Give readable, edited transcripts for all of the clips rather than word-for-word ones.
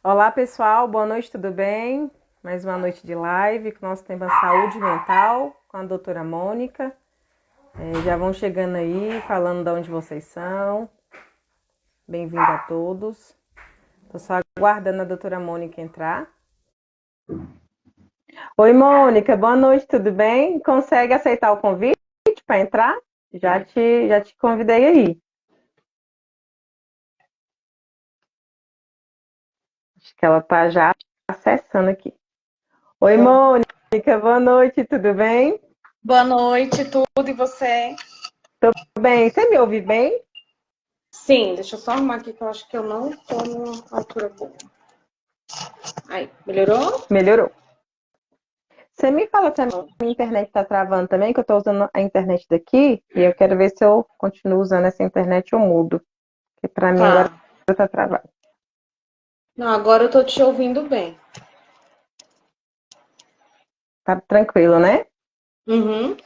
Olá, pessoal, boa noite, tudo bem? Mais uma noite de live com o nosso tema Saúde Mental com a doutora Mônica. Já vão chegando aí, falando de onde vocês são. Bem-vindo a todos. Estou só aguardando a doutora Mônica entrar. Oi, Mônica, boa noite, tudo bem? Consegue aceitar o convite para entrar? Já te convidei aí. Acho que ela está já acessando aqui. Oi, Mônica, boa noite, tudo bem? Boa noite, tudo e você? Tudo bem, você me ouve bem? Sim, deixa eu só arrumar aqui que eu acho que eu não tô numa altura boa. Aí, melhorou? Melhorou. Você me fala se a minha internet está travando também, que eu estou usando a internet daqui e eu quero ver se eu continuo usando essa internet ou mudo, porque para mim agora Tá. está travado. Não, agora eu tô te ouvindo bem. Tá tranquilo, né? Uhum.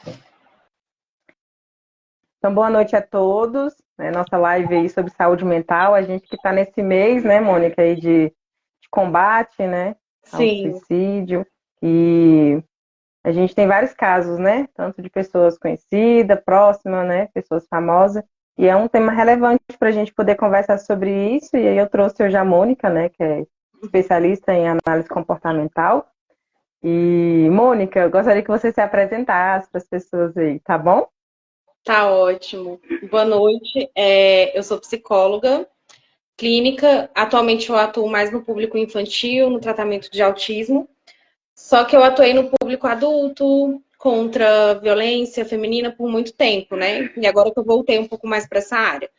Então, boa noite a todos. Nossa live aí sobre saúde mental. A gente que está nesse mês, né, Mônica, aí de combate, né, ao Sim. suicídio. E a gente tem vários casos, né? Tanto de pessoas conhecidas, próximas, né? Pessoas famosas. E é um tema relevante para a gente poder conversar sobre isso. E aí eu trouxe hoje a Mônica, né? Que é especialista em análise comportamental. E, Mônica, eu gostaria que você se apresentasse para as pessoas aí, tá bom? Tá ótimo. Boa noite. Eu sou psicóloga clínica. Atualmente eu atuo mais no público infantil, no tratamento de autismo. Só que eu atuei no público adulto, contra a violência feminina por muito tempo, né? E agora que eu voltei um pouco mais para essa área.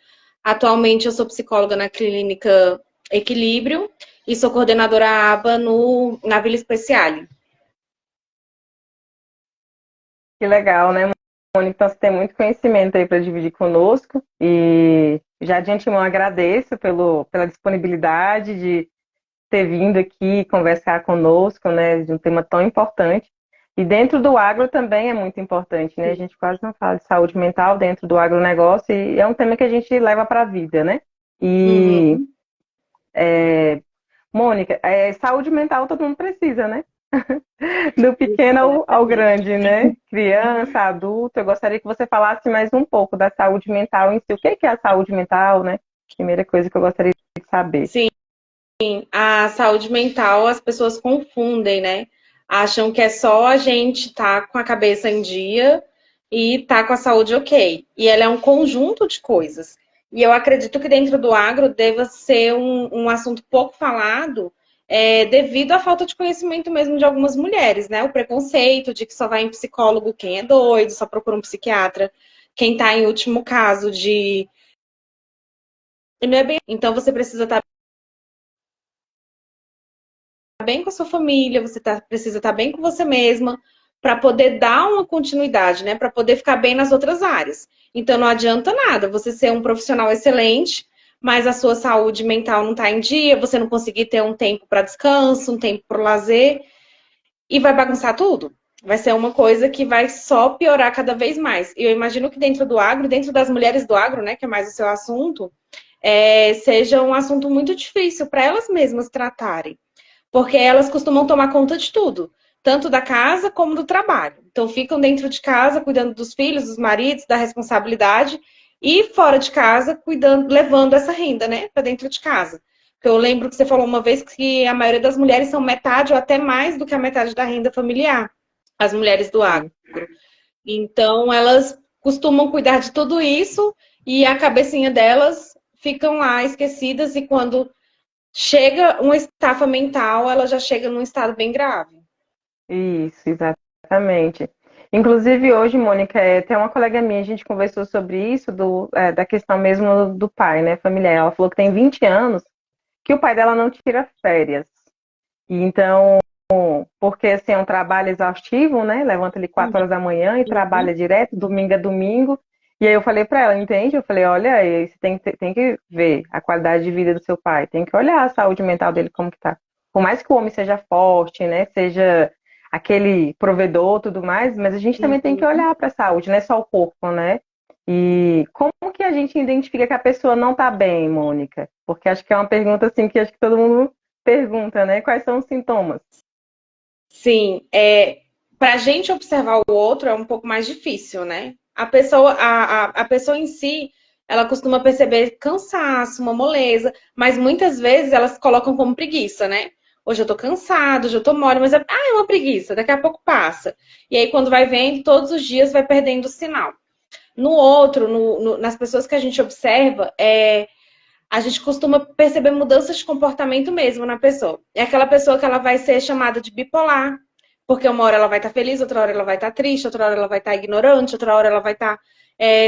Atualmente eu sou psicóloga na clínica Equilíbrio e sou coordenadora ABA na Vila Speciale. Que legal, né, Mônica? Então, você tem muito conhecimento aí para dividir conosco. E já de antemão agradeço pela disponibilidade de ter vindo aqui conversar conosco, né, de um tema tão importante. E dentro do agro também é muito importante, né? A gente quase não fala de saúde mental dentro do agronegócio e é um tema que a gente leva para a vida, né? E, Uhum. Mônica, saúde mental todo mundo precisa, né? Do pequeno ao grande, né? Criança, adulto. Eu gostaria que você falasse mais um pouco da saúde mental em si. O que é a saúde mental, né? Primeira coisa que eu gostaria de saber. Sim, a saúde mental as pessoas confundem, né? Acham que é só a gente estar com a cabeça em dia e estar com a saúde ok. E ela é um conjunto de coisas. E eu acredito que dentro do agro deva ser um assunto pouco falado, devido à falta de conhecimento mesmo de algumas mulheres, né? O preconceito de que só vai em psicólogo quem é doido, só procura um psiquiatra quem está em último caso de. E não é bem. Então você precisa estar bem com a sua família, precisa estar bem com você mesma, para poder dar uma continuidade, né? Para poder ficar bem nas outras áreas. Então não adianta nada você ser um profissional excelente, mas a sua saúde mental não está em dia, você não conseguir ter um tempo para descanso, um tempo para lazer, e vai bagunçar tudo. Vai ser uma coisa que vai só piorar cada vez mais. E eu imagino que dentro do agro, dentro das mulheres do agro, né, que é mais o seu assunto, seja um assunto muito difícil para elas mesmas tratarem, porque elas costumam tomar conta de tudo, tanto da casa como do trabalho. Então ficam dentro de casa cuidando dos filhos, dos maridos, da responsabilidade e fora de casa cuidando, levando essa renda, né, para dentro de casa. Porque eu lembro que você falou uma vez que a maioria das mulheres são metade ou até mais do que a metade da renda familiar, as mulheres do agro. Sim. Então elas costumam cuidar de tudo isso e a cabecinha delas ficam lá esquecidas e quando chega uma estafa mental, ela já chega num estado bem grave. Isso, exatamente. Inclusive, hoje, Mônica, tem uma colega minha, a gente conversou sobre isso, da questão mesmo do pai, né, familiar. Ela falou que tem 20 anos que o pai dela não tira férias. E então, porque assim, é um trabalho exaustivo, né? Levanta ali 4 horas da manhã e Uhum. trabalha direto, domingo a domingo. E aí eu falei para ela, entende? Eu falei, olha, você tem que ver a qualidade de vida do seu pai, tem que olhar a saúde mental dele como que tá. Por mais que o homem seja forte, né? Seja aquele provedor, tudo mais, mas a gente também tem que Uhum. olhar para a saúde, não é só o corpo, né? E como que a gente identifica que a pessoa não tá bem, Mônica? Porque acho que é uma pergunta assim que acho que todo mundo pergunta, né? Quais são os sintomas? Sim, para a gente observar o outro é um pouco mais difícil, né? A pessoa em si, ela costuma perceber cansaço, uma moleza, mas muitas vezes elas colocam como preguiça, né? Hoje eu tô cansado, hoje eu tô mole, mas é uma preguiça, daqui a pouco passa. E aí, quando vai vendo, todos os dias vai perdendo o sinal. No outro, nas pessoas que a gente observa, a gente costuma perceber mudanças de comportamento mesmo na pessoa. É aquela pessoa que ela vai ser chamada de bipolar, porque uma hora ela vai estar feliz, outra hora ela vai estar triste, outra hora ela vai estar ignorante, outra hora ela vai estar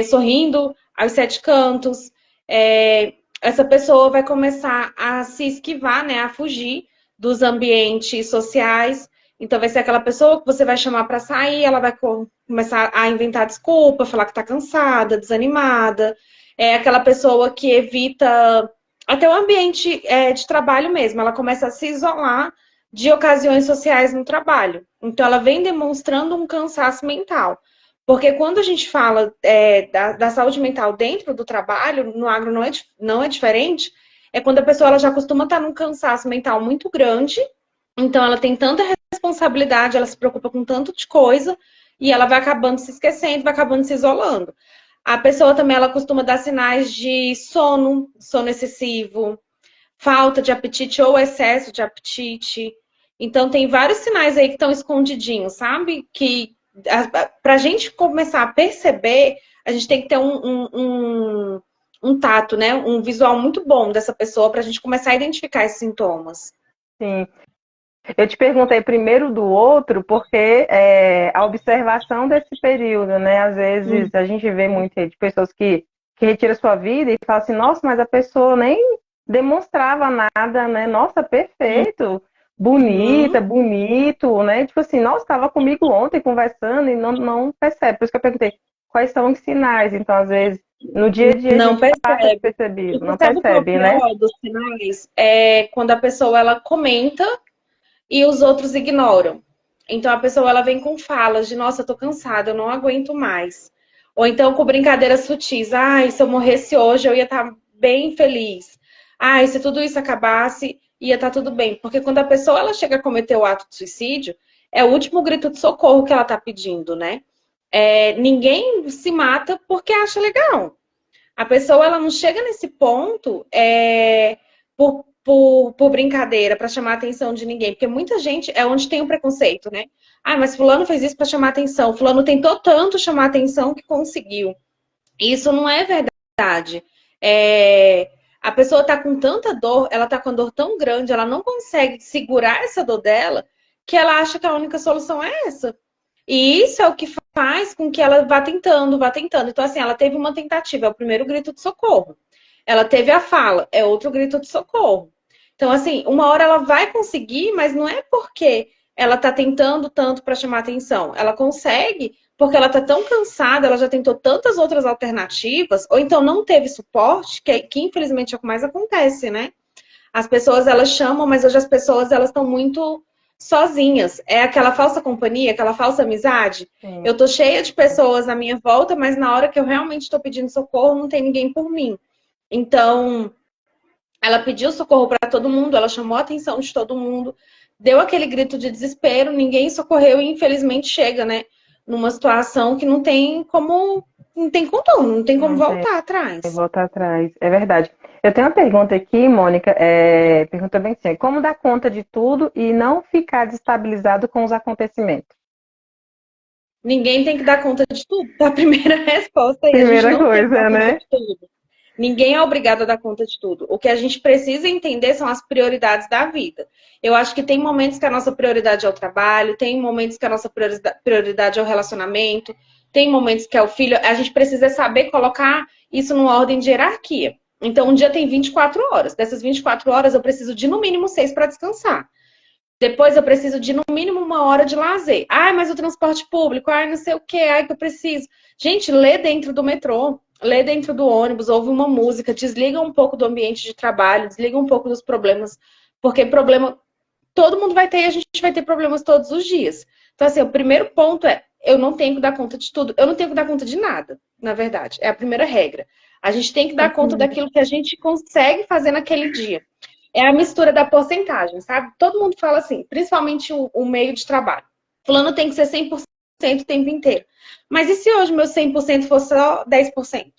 sorrindo aos sete cantos. Essa pessoa vai começar a se esquivar, né, a fugir dos ambientes sociais. Então vai ser aquela pessoa que você vai chamar para sair, ela vai começar a inventar desculpa, falar que está cansada, desanimada. É aquela pessoa que evita até o ambiente de trabalho mesmo. Ela começa a se isolar de ocasiões sociais no trabalho. Então, ela vem demonstrando um cansaço mental. Porque quando a gente fala da saúde mental dentro do trabalho, no agro não é diferente, é quando a pessoa ela já costuma estar num cansaço mental muito grande, então ela tem tanta responsabilidade, ela se preocupa com tanto de coisa, e ela vai acabando se esquecendo, vai acabando se isolando. A pessoa também ela costuma dar sinais de sono, sono excessivo, falta de apetite ou excesso de apetite. Então tem vários sinais aí que estão escondidinhos, sabe? Que para a gente começar a perceber, a gente tem que ter um tato, né? Um visual muito bom dessa pessoa para a gente começar a identificar esses sintomas. Sim. Eu te perguntei primeiro do outro, porque a observação desse período, né? Às vezes a gente vê muito de pessoas que retiram sua vida e falam assim, nossa, mas a pessoa nem demonstrava nada, né? Nossa, perfeito, bonita, bonito, né? Tipo assim, nossa, estava comigo ontem conversando e não percebe. Por isso que eu perguntei, quais são os sinais? Então, às vezes, no dia a dia a Não gente passa percebe. despercebido, E não sabe qual é o percebe, né? pior dos sinais? É quando a pessoa ela comenta e os outros ignoram. Então a pessoa ela vem com falas de nossa, eu tô cansada, eu não aguento mais. Ou então com brincadeiras sutis, ai, se eu morresse hoje eu ia estar bem feliz. Ai, se tudo isso acabasse, ia estar tudo bem. Porque quando a pessoa ela chega a cometer o ato de suicídio, é o último grito de socorro que ela tá pedindo, né? Ninguém se mata porque acha legal. A pessoa ela não chega nesse ponto por brincadeira, para chamar a atenção de ninguém, porque muita gente é onde tem o preconceito, né? Ah, mas fulano fez isso para chamar atenção, fulano tentou tanto chamar atenção que conseguiu. Isso não é verdade. A pessoa está com tanta dor, ela está com a dor tão grande, ela não consegue segurar essa dor dela, que ela acha que a única solução é essa. E isso é o que faz com que ela vá tentando, vá tentando. Então, assim, ela teve uma tentativa, é o primeiro grito de socorro. Ela teve a fala, é outro grito de socorro. Então, assim, uma hora ela vai conseguir, mas não é porque ela tá tentando tanto para chamar atenção. Ela consegue porque ela tá tão cansada, ela já tentou tantas outras alternativas, ou então não teve suporte, que infelizmente é o que mais acontece, né? As pessoas elas chamam, mas hoje as pessoas elas estão muito sozinhas. É aquela falsa companhia, aquela falsa amizade. Sim. Eu tô cheia de pessoas à minha volta, mas na hora que eu realmente estou pedindo socorro, não tem ninguém por mim. Então, ela pediu socorro para todo mundo, ela chamou a atenção de todo mundo, deu aquele grito de desespero, ninguém socorreu e infelizmente chega, né, numa situação que não tem como, não tem contorno, não tem como voltar atrás. Voltar atrás, é verdade. Eu tenho uma pergunta aqui, Mônica, pergunta bem assim, como dar conta de tudo e não ficar desestabilizado com os acontecimentos? Ninguém tem que dar conta de tudo. A primeira resposta aí, a gente Primeira não tem que dar coisa, conta né? de tudo. Ninguém é obrigado a dar conta de tudo. O que a gente precisa entender são as prioridades da vida. Eu acho que tem momentos que a nossa prioridade é o trabalho, tem momentos que a nossa prioridade é o relacionamento, tem momentos que é o filho. A gente precisa saber colocar isso numa ordem de hierarquia. Então, um dia tem 24 horas. Dessas 24 horas, eu preciso de no mínimo 6 para descansar. Depois eu preciso de no mínimo 1 hora de lazer. Ai, mas o transporte público, ai, não sei o quê, ai, que eu preciso. Gente, lê dentro do metrô, lê dentro do ônibus, ouve uma música, desliga um pouco do ambiente de trabalho, desliga um pouco dos problemas, porque problema todo mundo vai ter e a gente vai ter problemas todos os dias. Então, assim, o primeiro ponto é, eu não tenho que dar conta de tudo, eu não tenho que dar conta de nada, na verdade. É a primeira regra. A gente tem que dar conta daquilo que a gente consegue fazer naquele dia. é a mistura da porcentagem, sabe? Todo mundo fala assim, principalmente o meio de trabalho. Fulano tem que ser 100% o tempo inteiro. Mas e se hoje meu 100% fosse só 10%?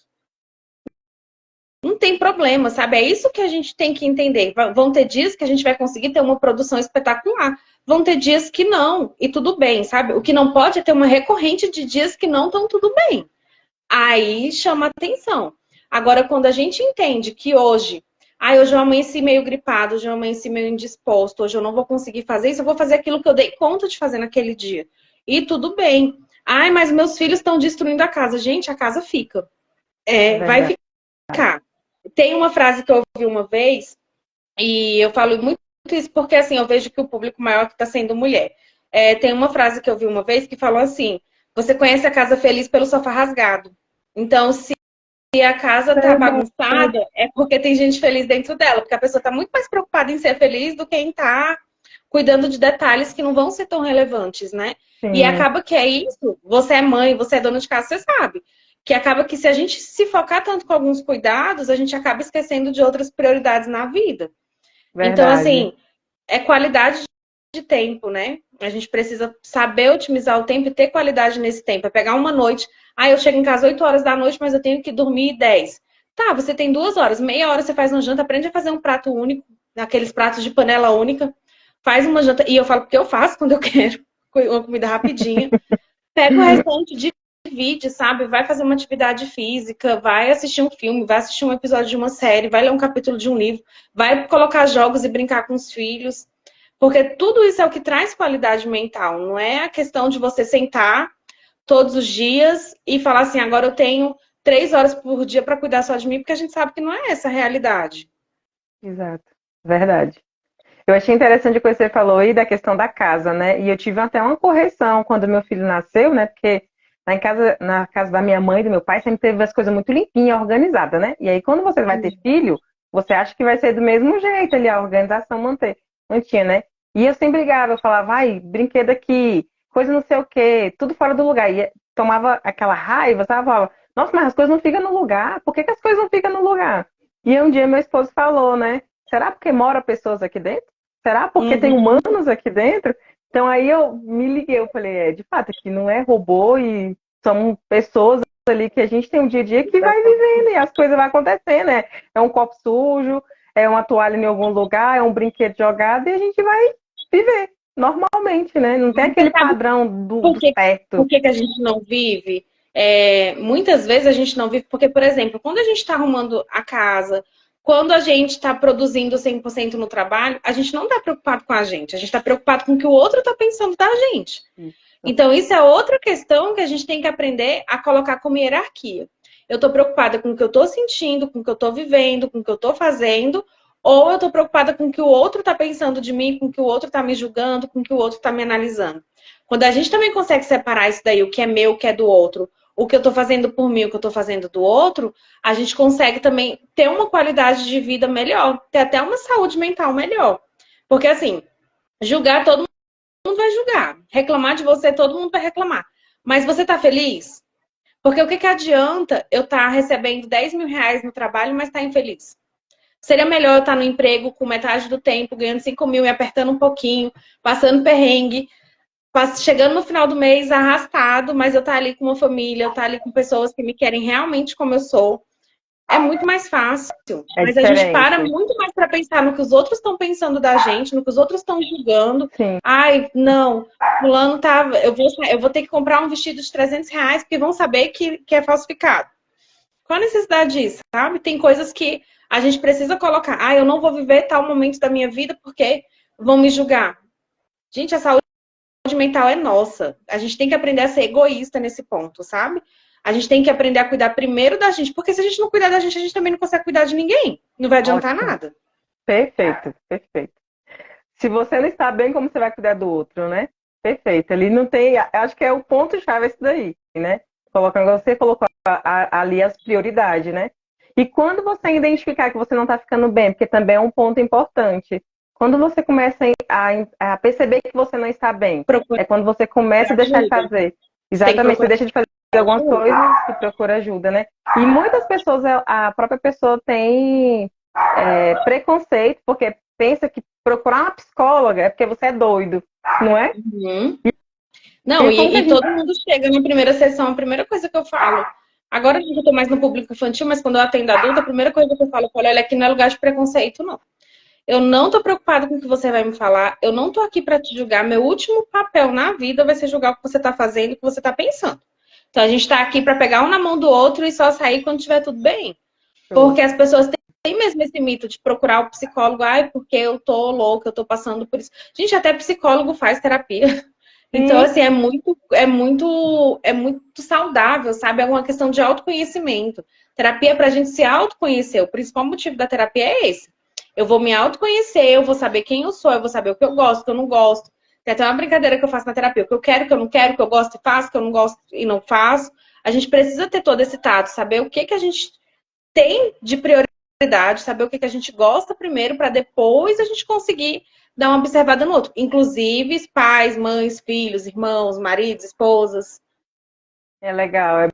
Não tem problema, sabe? É isso que a gente tem que entender. Vão ter dias que a gente vai conseguir ter uma produção espetacular. Vão ter dias que não, e tudo bem, sabe? O que não pode é ter uma recorrente de dias que não estão tudo bem. Aí chama atenção. Agora, quando a gente entende que hoje, hoje eu amanheci meio gripado, hoje eu amanheci meio indisposto, hoje eu não vou conseguir fazer isso, eu vou fazer aquilo que eu dei conta de fazer naquele dia. E tudo bem. Ai, mas meus filhos estão destruindo a casa. Gente, a casa fica. Vai ficar. Tem uma frase que eu ouvi uma vez, e eu falo muito isso porque assim, eu vejo que o público maior está sendo mulher. Tem uma frase que eu vi uma vez que falou assim: você conhece a casa feliz pelo sofá rasgado. Então, se a casa tá bagunçada, é porque tem gente feliz dentro dela, porque a pessoa tá muito mais preocupada em ser feliz do que em estar cuidando de detalhes que não vão ser tão relevantes, né? Sim. E acaba que é isso, você é mãe, você é dona de casa, você sabe. Que acaba que se a gente se focar tanto com alguns cuidados, a gente acaba esquecendo de outras prioridades na vida. Verdade. Então, assim, é qualidade de tempo, né? A gente precisa saber otimizar o tempo e ter qualidade nesse tempo. É pegar uma noite. Eu chego em casa 8 horas da noite, mas eu tenho que dormir 10. Tá, você tem 2 horas. Meia hora você faz uma janta, aprende a fazer um prato único, aqueles pratos de panela única. Faz uma janta. E eu falo porque eu faço quando eu quero. Uma comida rapidinha. Pega o restante, divide, sabe? Vai fazer uma atividade física, vai assistir um filme, vai assistir um episódio de uma série, vai ler um capítulo de um livro, vai colocar jogos e brincar com os filhos. Porque tudo isso é o que traz qualidade mental. Não é a questão de você sentar todos os dias e falar assim, agora eu tenho 3 horas por dia para cuidar só de mim, porque a gente sabe que não é essa a realidade. Exato, verdade. Eu achei interessante o que você falou aí da questão da casa, né? E eu tive até uma correção quando meu filho nasceu, né? Porque na casa da minha mãe e do meu pai sempre teve as coisas muito limpinhas, organizadas, né? E aí quando você vai ter filho, você acha que vai ser do mesmo jeito ali, a organização mantinha, né? E eu sempre brigava, eu falava, vai, brinquedo aqui, coisa não sei o quê, tudo fora do lugar. E tomava aquela raiva, sabe? Falava, nossa, mas as coisas não ficam no lugar, por que as coisas não ficam no lugar? E um dia meu esposo falou, né? Será porque moram pessoas aqui dentro? Será porque tem humanos aqui dentro? Então aí eu me liguei, eu falei, de fato, aqui não é robô e são pessoas ali que a gente tem um dia a dia que vai vivendo e as coisas vão acontecendo, né? É um copo sujo, é uma toalha em algum lugar, é um brinquedo jogado e a gente vai viver normalmente, né? Não tem aquele padrão do certo. Por que a gente não vive? Muitas vezes a gente não vive porque, por exemplo, quando a gente está arrumando a casa, quando a gente está produzindo 100% no trabalho, a gente não está preocupado com a gente está preocupado com o que o outro está pensando da gente. Então, isso é outra questão que a gente tem que aprender a colocar como hierarquia. Eu estou preocupada com o que eu estou sentindo, com o que eu estou vivendo, com o que eu estou fazendo, ou eu estou preocupada com o que o outro está pensando de mim, com o que o outro está me julgando, com o que o outro está me analisando. Quando a gente também consegue separar isso daí, o que é meu, o que é do outro, o que eu estou fazendo por mim, o que eu estou fazendo do outro, a gente consegue também ter uma qualidade de vida melhor, ter até uma saúde mental melhor. Porque assim, julgar todo mundo vai julgar. Reclamar de você, todo mundo vai reclamar. Mas você tá feliz? Porque o que adianta eu estar recebendo 10 mil reais no trabalho, mas estar infeliz? Seria melhor eu estar no emprego com metade do tempo, ganhando 5 mil e apertando um pouquinho, passando perrengue, chegando no final do mês arrastado, mas eu estar ali com uma família, eu estar ali com pessoas que me querem realmente como eu sou. É muito mais fácil. Mas a gente para muito mais para pensar no que os outros estão pensando da gente, no que os outros estão julgando. Sim. Ai, não, fulano tá. Eu vou ter que comprar um vestido de 300 reais porque vão saber que é falsificado. Qual a necessidade disso, sabe? Tem coisas que a gente precisa colocar. Eu não vou viver tal momento da minha vida porque vão me julgar. Gente, a saúde mental é nossa. A gente tem que aprender a ser egoísta nesse ponto, sabe? A gente tem que aprender a cuidar primeiro da gente, porque se a gente não cuidar da gente também não consegue cuidar de ninguém. Não vai adiantar nada. Perfeito, perfeito. Se você não está bem, como você vai cuidar do outro, né? Perfeito. Ali não tem. Acho que é o ponto-chave esse daí, né? Colocando, você colocou ali as prioridades, né? E quando você identificar que você não está ficando bem, porque também é um ponto importante, quando você começa a perceber que você não está bem, é quando você começa a deixar de fazer. Exatamente, você deixa de fazer algumas coisas e procura ajuda, né? E muitas pessoas, a própria pessoa tem preconceito, porque pensa que procurar uma psicóloga é porque você é doido, não é? Uhum. Não, e todo mundo chega na primeira sessão, a primeira coisa que eu falo. Agora eu tô mais no público infantil, mas quando eu atendo adulto, a primeira coisa que eu falo, olha, aqui não é lugar de preconceito, não. Eu não tô preocupada com o que você vai me falar, eu não tô aqui para te julgar. Meu último papel na vida vai ser julgar o que você tá fazendo e o que você tá pensando. Então a gente tá aqui para pegar um na mão do outro e só sair quando tiver tudo bem. Porque as pessoas têm mesmo esse mito de procurar o psicólogo, ai, porque eu tô louca, eu tô passando por isso. Gente, até psicólogo faz terapia. Então, assim, é muito saudável, sabe? É uma questão de autoconhecimento. Terapia é pra gente se autoconhecer. O principal motivo da terapia é esse. Eu vou me autoconhecer, eu vou saber quem eu sou, eu vou saber o que eu gosto, o que eu não gosto. Tem até uma brincadeira que eu faço na terapia, o que eu quero, o que eu não quero, o que eu gosto e faço, o que eu não gosto e não faço. A gente precisa ter todo esse tato, saber o que que a gente tem de prioridade, saber o que que a gente gosta primeiro, para depois a gente conseguir dar uma observada no outro. Inclusive, pais, mães, filhos, irmãos, maridos, esposas. É legal, é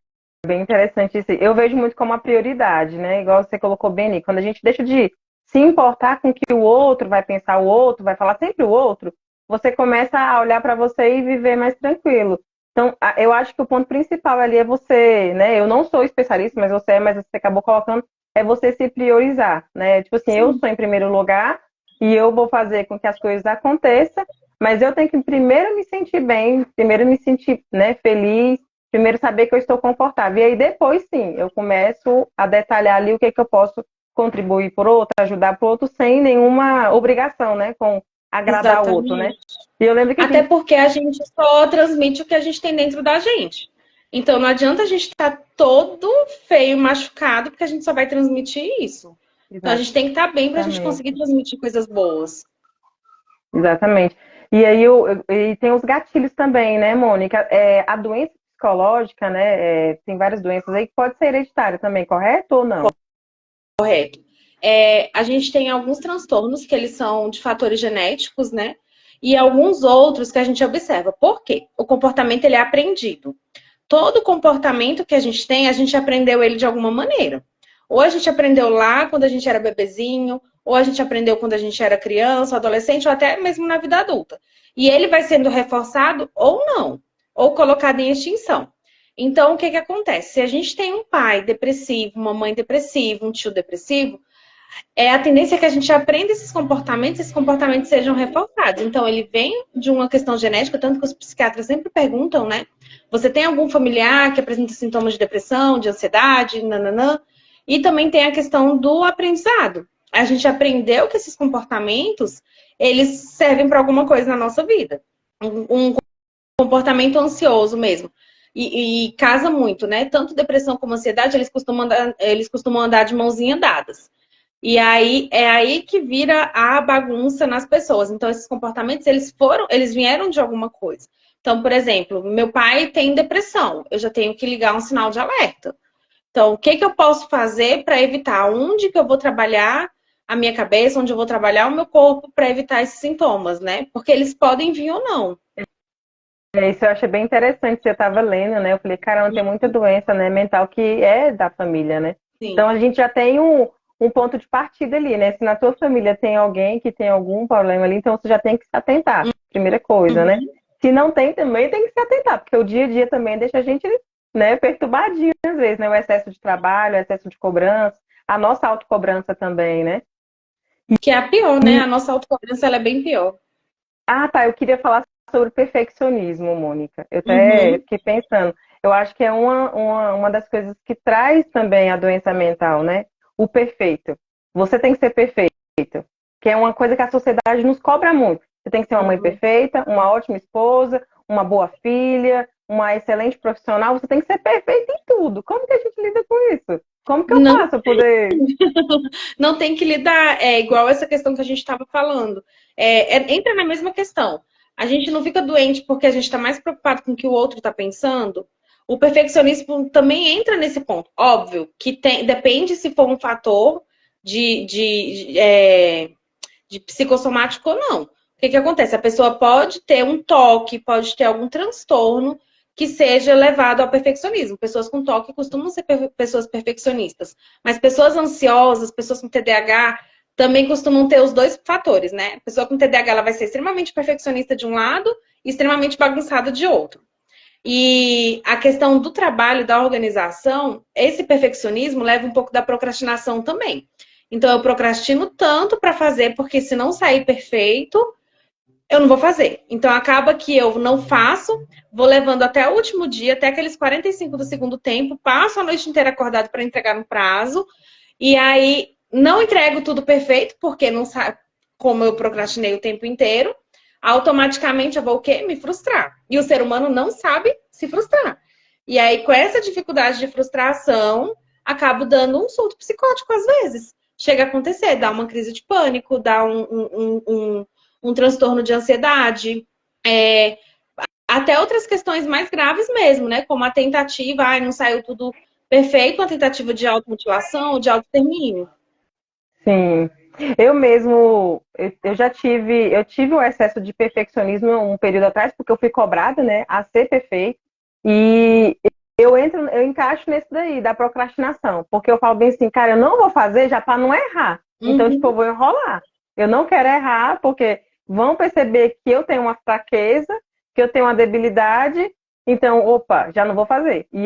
bem interessante isso. Eu vejo muito como uma prioridade, né? Igual você colocou bem ali, quando a gente deixa de se importar com o que o outro vai pensar, o outro vai falar sempre o outro, você começa a olhar para você e viver mais tranquilo. Então, eu acho que o ponto principal ali é você, né? Eu não sou especialista, mas você é, mas você acabou colocando, é você se priorizar, né? Tipo assim, eu Sim. sou em primeiro lugar e eu vou fazer com que as coisas aconteçam, mas eu tenho que primeiro me sentir bem, primeiro me sentir, né, feliz, primeiro saber que eu estou confortável. E aí depois sim, eu começo a detalhar ali o que é que eu posso contribuir por outro, ajudar por outro, sem nenhuma obrigação, né? Com agradar o outro, né? Exatamente. E eu lembro que Até porque a gente só transmite o que a gente tem dentro da gente. Então não adianta a gente estar todo feio, machucado, porque a gente só vai transmitir isso. Então a gente tem que estar bem para a gente exatamente, conseguir transmitir coisas boas. exatamente. E aí e tem os gatilhos também, né, Mônica? A doença psicológica, né? Tem várias doenças aí que pode ser hereditária também, correto ou não? Correto. A gente tem alguns transtornos que eles são de fatores genéticos, né? E alguns outros que a gente observa. Por quê? O comportamento ele é aprendido. Todo comportamento que a gente aprendeu ele de alguma maneira. Ou a gente aprendeu lá quando a gente era bebezinho, ou a gente aprendeu quando a gente era criança, adolescente, ou até mesmo na vida adulta. E ele vai sendo reforçado ou não, ou colocado em extinção. Então, o que que acontece? Se a gente tem um pai depressivo, uma mãe depressiva, um tio depressivo, a tendência é que a gente aprenda esses comportamentos sejam reforçados. Então, ele vem de uma questão genética, tanto que os psiquiatras sempre perguntam, né? Você tem algum familiar que apresenta sintomas de depressão, de ansiedade, nananã? E também tem a questão do aprendizado. A gente aprendeu que esses comportamentos, eles servem para alguma coisa na nossa vida. Um comportamento ansioso mesmo. E casa muito, né? Tanto depressão como ansiedade, eles costumam andar de mãozinha dadas. E aí é aí que vira a bagunça nas pessoas. Então, esses comportamentos, eles vieram de alguma coisa. Então, por exemplo, meu pai tem depressão, eu já tenho que ligar um sinal de alerta. Então, o que que eu posso fazer para evitar? Onde que eu vou trabalhar a minha cabeça, onde eu vou trabalhar o meu corpo para evitar esses sintomas, né? Porque eles podem vir ou não. Isso eu achei bem interessante, você estava lendo, né? Eu falei, caramba, tem muita doença, né, mental que é da família, né? Então Sim. a gente já tem um ponto de partida ali, né? Se na tua família tem alguém que tem algum problema ali, então você já tem que se atentar, primeira coisa, né? Uhum. Se não tem também, tem que se atentar, porque o dia a dia também deixa a gente, né, perturbadinho às vezes, né? O excesso de trabalho, o excesso de cobrança, a nossa autocobrança também, né? Que é a pior, né? A nossa autocobrança ela é bem pior. Ah, tá. Eu queria falar sobre perfeccionismo, Mônica. Eu até Uhum. fiquei pensando. Eu acho que é uma das coisas que traz também a doença mental, né? O perfeito. Você tem que ser perfeito, que é uma coisa que a sociedade nos cobra muito. Você tem que ser uma mãe Uhum. perfeita, uma ótima esposa, uma boa filha, uma excelente profissional. Você tem que ser perfeita em tudo. Como que a gente lida com isso? Como que eu Não, faço para poder. não tem que lidar, é igual essa questão que a gente estava falando. Entra na mesma questão. A gente não fica doente porque a gente está mais preocupado com o que o outro está pensando. O perfeccionismo também entra nesse ponto. Óbvio que depende se for um fator de psicossomático ou não. O que que acontece? A pessoa pode ter um toque, pode ter algum transtorno que seja levado ao perfeccionismo. Pessoas com toque costumam ser pessoas perfeccionistas, mas pessoas ansiosas, pessoas com TDAH, também costumam ter os dois fatores, né? A pessoa com TDAH ela vai ser extremamente perfeccionista de um lado e extremamente bagunçada de outro. E a questão do trabalho, da organização, esse perfeccionismo leva um pouco da procrastinação também. Então, eu procrastino tanto para fazer, porque se não sair perfeito, eu não vou fazer. Então, acaba que eu não faço, vou levando até o último dia, até aqueles 45 do segundo tempo, passo a noite inteira acordado para entregar no prazo, e aí não entrego tudo perfeito, porque não sabe como eu procrastinei o tempo inteiro, automaticamente eu vou o quê? Me frustrar. E o ser humano não sabe se frustrar. E aí, com essa dificuldade de frustração, acabo dando um surto psicótico às vezes. Chega a acontecer, dá uma crise de pânico, dá um transtorno de ansiedade, até outras questões mais graves mesmo, né? Como a tentativa, não saiu tudo perfeito, uma tentativa de automutilação, de autoextermínio. Sim. Eu mesmo, eu já tive, eu tive o excesso de perfeccionismo um período atrás, porque eu fui cobrada, né, a ser perfeito. E eu encaixo nesse daí, da procrastinação, porque eu falo bem assim, cara, eu não vou fazer já para não errar. Então, tipo, eu vou enrolar. Eu não quero errar, porque vão perceber que eu tenho uma fraqueza, que eu tenho uma debilidade, então, opa, já não vou fazer. E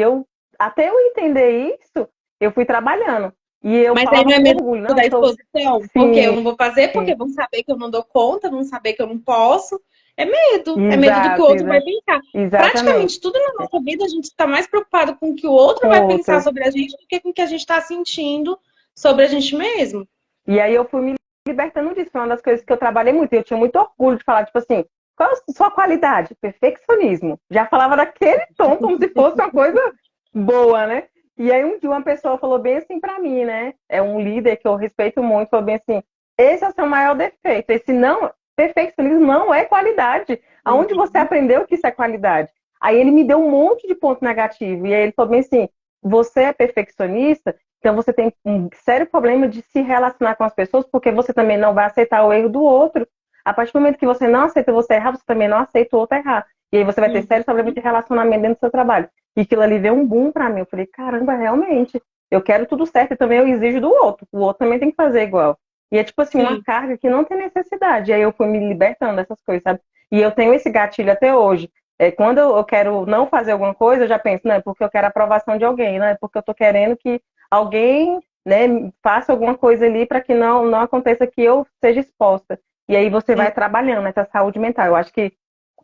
até eu entender isso, eu fui trabalhando. E eu Mas aí falava não é com medo orgulho, não, da eu tô. exposição? Porque eu Sim, não vou fazer, porque vão saber que eu não dou conta, vão saber que eu não posso. É medo do que o exato, outro vai pensar. exatamente. Praticamente tudo na nossa vida a gente está mais preocupado com o que o outro Com vai o pensar outro. sobre a gente do que com o que a gente está sentindo sobre a gente mesmo. E aí eu fui me libertando disso. Foi uma das coisas que eu trabalhei muito. E eu tinha muito orgulho de falar, tipo assim, qual é a sua qualidade? Perfeccionismo. Já falava daquele tom, como se fosse uma coisa boa, né? E aí um dia uma pessoa falou bem assim pra mim, né? É um líder que eu respeito muito, falou bem assim, esse é o seu maior defeito. Esse não, perfeccionismo não é qualidade. Aonde você aprendeu que isso é qualidade? Aí ele me deu um monte de ponto negativo. E aí ele falou bem assim, você é perfeccionista, então você tem um sério problema de se relacionar com as pessoas, porque você também não vai aceitar o erro do outro. A partir do momento que você não aceita você errar, você também não aceita o outro errar. E aí você vai ter sérios problemas de relacionamento dentro do seu trabalho. E aquilo ali veio um boom pra mim. Eu falei, caramba, realmente, eu quero tudo certo e também eu exijo do outro. O outro também tem que fazer igual. E é tipo assim, uma Sim. carga que não tem necessidade. E aí eu fui me libertando dessas coisas, sabe? E eu tenho esse gatilho até hoje. Quando eu quero não fazer alguma coisa, eu já penso, não é porque eu quero a aprovação de alguém, não é porque eu tô querendo que alguém, né, faça alguma coisa ali para que não aconteça que eu seja exposta. E aí você vai trabalhando essa saúde mental. Eu acho que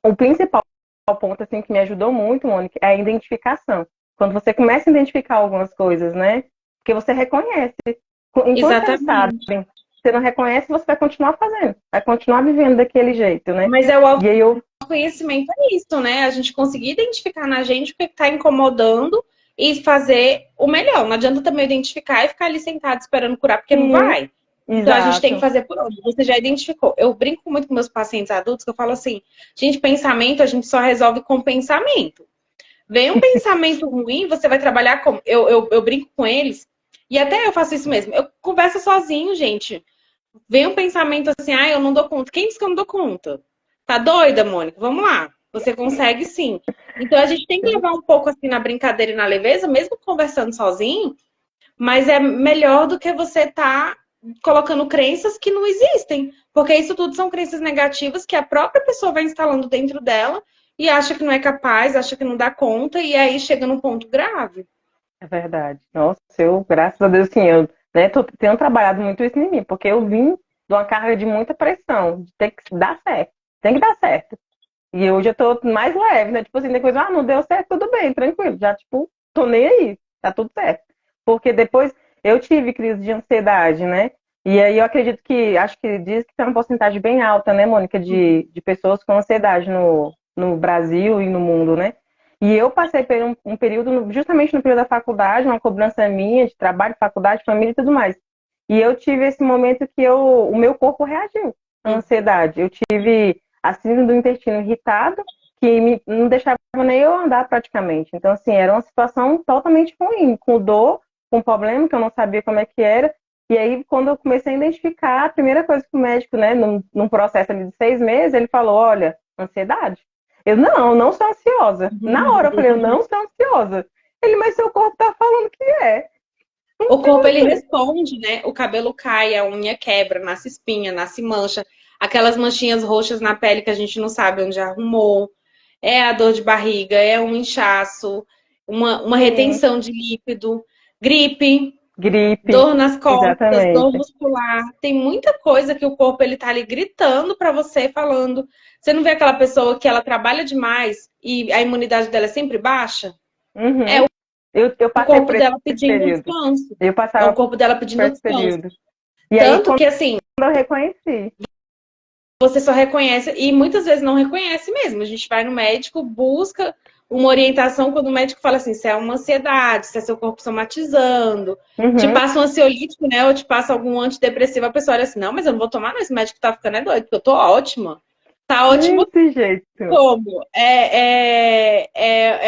o principal ponto assim que me ajudou muito, Mônica, é a identificação. Quando você começa a identificar algumas coisas, né? Porque você reconhece. Enquanto você não sabe, Exatamente. você não reconhece, você vai continuar fazendo, vai continuar vivendo daquele jeito, né? Mas é o E aí eu autoconhecimento é isso, né? A gente conseguir identificar na gente o que está incomodando e fazer o melhor. Não adianta também identificar e ficar ali sentado esperando curar, porque não sim, vai. Então a gente tem que exato. fazer por onde. Você já identificou. Eu brinco muito com meus pacientes adultos que eu falo assim: gente, pensamento a gente só resolve com pensamento. Vem um pensamento ruim, você vai trabalhar como. Eu brinco com eles, e até eu faço isso mesmo. Eu converso sozinho, gente. Vem um pensamento assim, eu não dou conta. Quem disse que eu não dou conta? Tá doida, Mônica? Vamos lá. Você consegue sim. Então a gente tem que levar um pouco assim na brincadeira e na leveza, mesmo conversando sozinho, mas é melhor do que você tá colocando crenças que não existem. Porque isso tudo são crenças negativas que a própria pessoa vai instalando dentro dela e acha que não é capaz, acha que não dá conta, e aí chega num ponto grave. É verdade. Nossa, eu, graças a Deus, sim, eu, né, tenho trabalhado muito isso em mim, porque eu vim de uma carga de muita pressão, de ter que dar certo, tem que dar certo. E hoje eu tô mais leve, né? Tipo assim, depois, não deu certo, tudo bem, tranquilo, já, tipo, tô nem aí, tá tudo certo. Porque depois eu tive crise de ansiedade, né? E aí eu acredito que, acho que diz que tem uma porcentagem bem alta, né, Mônica, de pessoas com ansiedade no Brasil e no mundo, né? E eu passei por um período, justamente no período da faculdade, uma cobrança minha de trabalho, faculdade, família e tudo mais. E eu tive esse momento que o meu corpo reagiu à ansiedade. Eu tive a síndrome do intestino irritado, que não deixava nem eu andar praticamente. Então, assim, era uma situação totalmente ruim, com dor, com problema que eu não sabia como é que era. E aí, quando eu comecei a identificar, a primeira coisa que o médico, né, num processo ali de 6 meses, ele falou, olha, ansiedade. Eu, não sou ansiosa. Na hora eu falei, eu não sou ansiosa. Ele, mas seu corpo tá falando que é. O corpo, ele responde, né? O cabelo cai, a unha quebra, nasce espinha, nasce mancha. Aquelas manchinhas roxas na pele que a gente não sabe onde arrumou. É a dor de barriga, é um inchaço, uma Sim, retenção de líquido, gripe, gripe, dor nas costas, dor exatamente. muscular. Tem muita coisa que o corpo ele tá ali gritando pra você, falando. Você não vê aquela pessoa que ela trabalha demais e a imunidade dela é sempre baixa? É Uhum. Eu o passei corpo por esse dela pedindo período. descanso. Eu É o passava corpo dela por pedindo esse descanso. período. E aí, Tanto quando que, assim, eu reconheci. você só reconhece, e muitas vezes não reconhece mesmo. A gente vai no médico, busca uma orientação quando o médico fala assim, se é uma ansiedade, se é seu corpo somatizando, te Uhum. passa um ansiolítico, né? Ou te passa algum antidepressivo, a pessoa olha assim, não, mas eu não vou tomar, não, esse médico tá ficando é doido, porque eu tô ótima. Tá ótima Desse jeito. como? É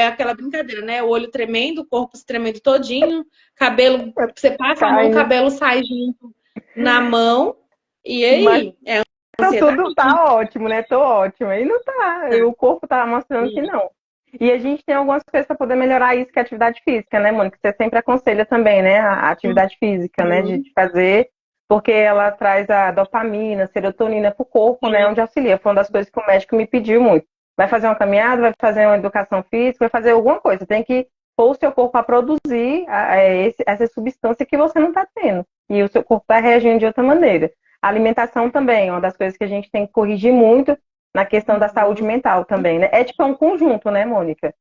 aquela brincadeira, né? O olho tremendo, o corpo se tremendo todinho, cabelo, você passa a mão, o Caindo. cabelo sai junto na mão, e Mas aí? É tá ansiedade. tudo tá ótimo, né? Tô ótima. E não tá. E o corpo tá mostrando que não. E a gente tem algumas coisas para poder melhorar isso, que é a atividade física, né, Mônica? Você sempre aconselha também, né? A atividade física, né? De Uhum. fazer, porque ela traz a dopamina, serotonina pro corpo, né? Onde auxilia. Foi uma das coisas que o médico me pediu muito. Vai fazer uma caminhada, vai fazer uma educação física, vai fazer alguma coisa. Tem que pôr o seu corpo a produzir essa substância que você não está tendo. E o seu corpo está reagindo de outra maneira. A alimentação também, é uma das coisas que a gente tem que corrigir muito na questão da saúde Uhum. mental também, né? É tipo um conjunto, né, Mônica?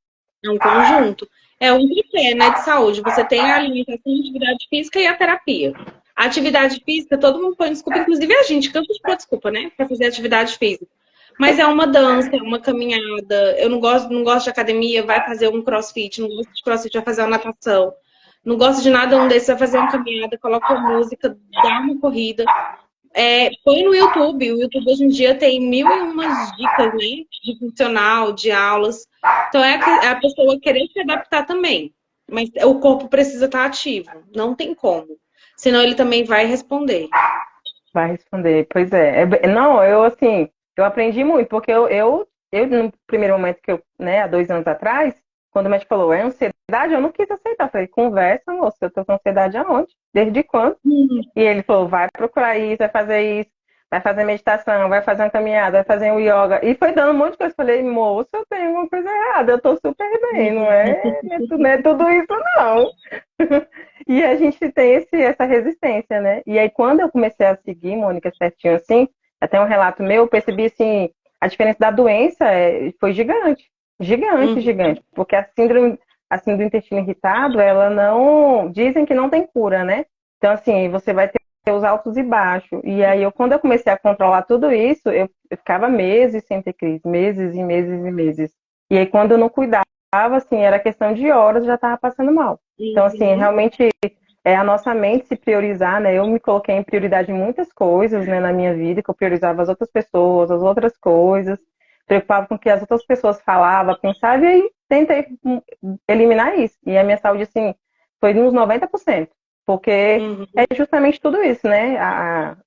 É um conjunto. É um tripé, né, de saúde. Você tem a alimentação, a atividade física e a terapia. A atividade física, todo mundo põe desculpa, inclusive a gente cansa de pôr desculpa, né, para fazer atividade física. Mas é uma dança, é uma caminhada. Eu não gosto de academia, vai fazer um crossfit. Não gosto de crossfit, vai fazer uma natação. Não gosto de nada um desses, vai fazer uma caminhada, coloca uma música, dá uma corrida. Põe no YouTube. O YouTube hoje em dia tem mil e umas dicas, né? De funcional, de aulas. Então é a pessoa querer se adaptar também. Mas o corpo precisa estar ativo. Não tem como. Senão ele também vai responder. Vai responder. Pois é. Não, eu assim, eu aprendi muito, porque eu no primeiro momento que eu, né, há 2 anos atrás, quando o médico falou, é ansiedade, eu não quis aceitar. Eu falei, conversa, moça, eu tô com ansiedade aonde? Desde quando? E ele falou, vai procurar isso, vai fazer isso, vai fazer meditação, vai fazer uma caminhada, vai fazer um yoga. E foi dando um monte de coisa. Eu falei, moça, eu tenho alguma coisa errada, eu tô super bem, não é tudo isso, não. E a gente tem essa resistência, né? E aí, quando eu comecei a seguir, Mônica, certinho assim, até um relato meu, eu percebi assim, a diferença da doença foi gigante. Gigante, Uhum. gigante. Porque a síndrome do intestino irritado, ela não. Dizem que não tem cura, né? Então, assim, você vai ter os altos e baixos. E aí, quando eu comecei a controlar tudo isso, eu ficava meses sem ter crise, meses e meses e meses. E aí, quando eu não cuidava, assim, era questão de horas, eu já estava passando mal. Então, assim, Uhum. realmente é a nossa mente se priorizar, né? Eu me coloquei em prioridade em muitas coisas, né, na minha vida, que eu priorizava as outras pessoas, as outras coisas, preocupava com o que as outras pessoas falavam, pensavam, e aí tentei eliminar isso. E a minha saúde, assim, foi uns 90%, porque Uhum. é justamente tudo isso, né?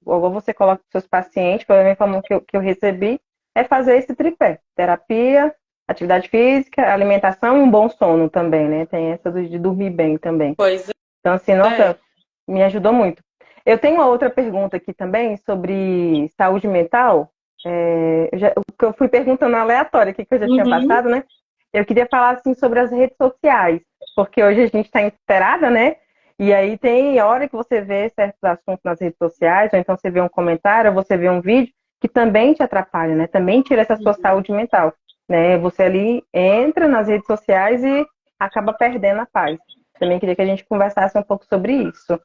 Igual você coloca os seus pacientes, pela minha forma que eu recebi, é fazer esse tripé: terapia, atividade física, alimentação e um bom sono também, né? Tem essa de dormir bem também. Pois Então, assim, é. nossa, me ajudou muito. Eu tenho uma outra pergunta aqui também sobre saúde mental. O que eu fui perguntando aleatório aqui, que eu já tinha Uhum. passado, né? Eu queria falar, assim, sobre as redes sociais, porque hoje a gente está inteirada, né? E aí tem hora que você vê certos assuntos nas redes sociais, ou então você vê um comentário, ou você vê um vídeo, que também te atrapalha, né? Também tira essa sua saúde mental, né? Você ali entra nas redes sociais e acaba perdendo a paz. Também queria que a gente conversasse um pouco sobre isso.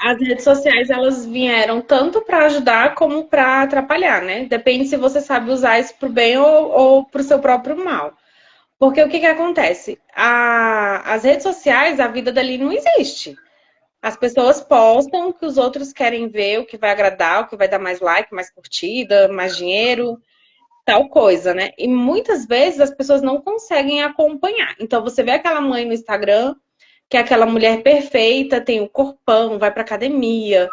As redes sociais, elas vieram tanto para ajudar como para atrapalhar, né? Depende se você sabe usar isso para o bem ou para o seu próprio mal. Porque o que que acontece? As redes sociais, a vida dali não existe. As pessoas postam o que os outros querem ver, o que vai agradar, o que vai dar mais like, mais curtida, mais dinheiro, tal coisa, né? E muitas vezes as pessoas não conseguem acompanhar. Então você vê aquela mãe no Instagram, que é aquela mulher perfeita, tem o corpão, vai pra academia,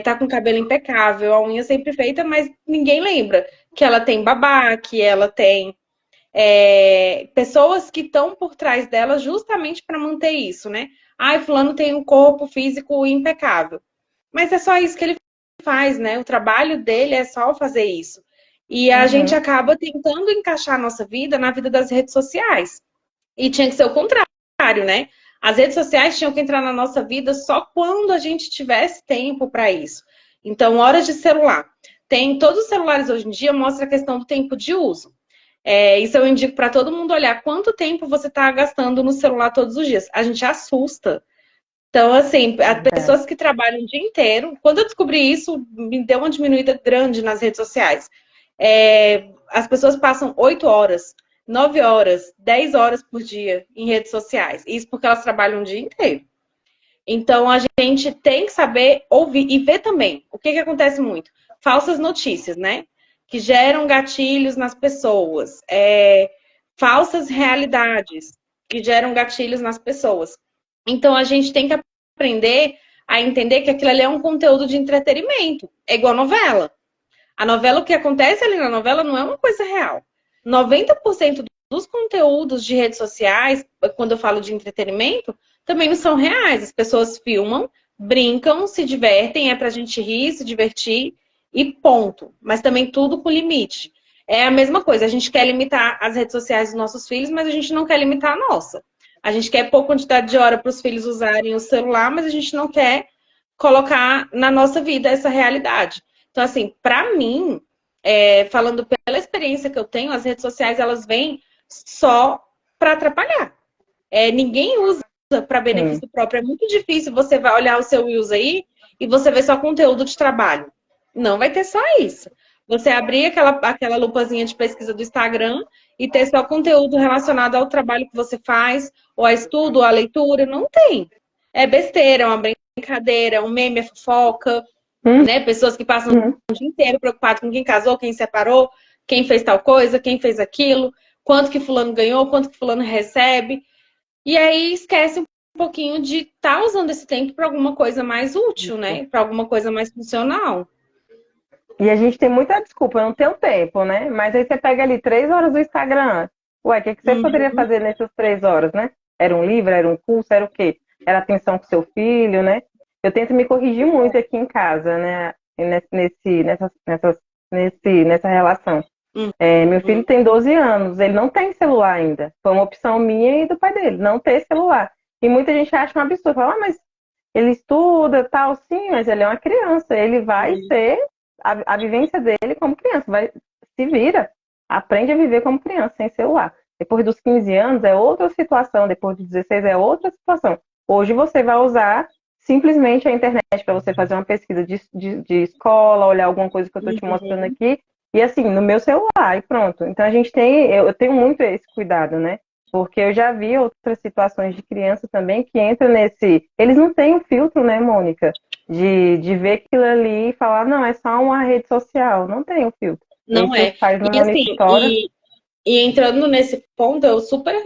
tá com o cabelo impecável, a unha sempre feita, mas ninguém lembra que ela tem babá, que ela tem pessoas que estão por trás dela justamente para manter isso, né? Ai, fulano tem um corpo físico impecável. Mas é só isso que ele faz, né? O trabalho dele é só fazer isso. E a gente Uhum. acaba tentando encaixar a nossa vida na vida das redes sociais. E tinha que ser o contrário, né? As redes sociais tinham que entrar na nossa vida só quando a gente tivesse tempo para isso. Então, horas de celular. Tem todos os celulares hoje em dia mostra a questão do tempo de uso. Isso eu indico para todo mundo olhar quanto tempo você está gastando no celular todos os dias. A gente assusta. Então, assim, as Verdade. pessoas que trabalham o dia inteiro, quando eu descobri isso, me deu uma diminuída grande nas redes sociais. As pessoas passam 8 horas, 9 horas, 10 horas por dia em redes sociais. Isso porque elas trabalham o dia inteiro. Então, a gente tem que saber ouvir e ver também. O que acontece muito? Falsas notícias, né? Que geram gatilhos nas pessoas. Falsas realidades que geram gatilhos nas pessoas. Então, a gente tem que aprender a entender que aquilo ali é um conteúdo de entretenimento. É igual novela. A novela, o que acontece ali na novela não é uma coisa real. 90% dos conteúdos de redes sociais, quando eu falo de entretenimento, também não são reais. As pessoas filmam, brincam, se divertem, é pra gente rir, se divertir e ponto. Mas também tudo com limite. É a mesma coisa, a gente quer limitar as redes sociais dos nossos filhos, mas a gente não quer limitar a nossa. A gente quer pôr quantidade de hora para os filhos usarem o celular, mas a gente não quer colocar na nossa vida essa realidade. Então, assim, para mim, falando pela experiência que eu tenho, as redes sociais elas vêm só para atrapalhar. Ninguém usa para Sim. benefício próprio. É muito difícil você vai olhar o seu Reels aí e você ver só conteúdo de trabalho. Não vai ter só isso. Você abrir aquela lupazinha de pesquisa do Instagram e ter só conteúdo relacionado ao trabalho que você faz, ou a estudo, ou a leitura, não tem. É besteira, é uma brincadeira, é um meme, é fofoca, né? Pessoas que passam Uhum. o dia inteiro preocupadas com quem casou, quem separou, quem fez tal coisa, quem fez aquilo, quanto que fulano ganhou, quanto que fulano recebe. E aí esquece um pouquinho de estar usando esse tempo para alguma coisa mais útil, né? Para alguma coisa mais funcional. E a gente tem muita desculpa, eu não tenho tempo, né? Mas aí você pega ali 3 horas do Instagram. Ué, o que que você poderia Uhum. fazer nessas 3 horas, né? Era um livro, era um curso, era o quê? Era atenção com seu filho, né? Eu tento me corrigir muito aqui em casa, né? Nessa relação. Meu filho Uhum. tem 12 anos, ele não tem celular ainda. Foi uma opção minha e do pai dele, não ter celular. E muita gente acha um absurdo, fala, mas ele estuda, tal, sim, mas ele é uma criança, ele vai ser a vivência dele como criança, se vira, aprende a viver como criança, sem celular. Depois dos 15 anos é outra situação, depois dos 16 é outra situação. Hoje você vai usar simplesmente a internet para você fazer uma pesquisa de escola, olhar alguma coisa que eu estou te mostrando Uhum. aqui, e assim, no meu celular, e pronto. Então eu tenho muito esse cuidado, né? Porque eu já vi outras situações de criança também que entram nesse. Eles não têm um filtro, né, Mônica? De ver aquilo ali e falar, não, é só uma rede social. Não tem um filtro. E aí Não seus é. pais não E assim, monitoram. e entrando nesse ponto, eu super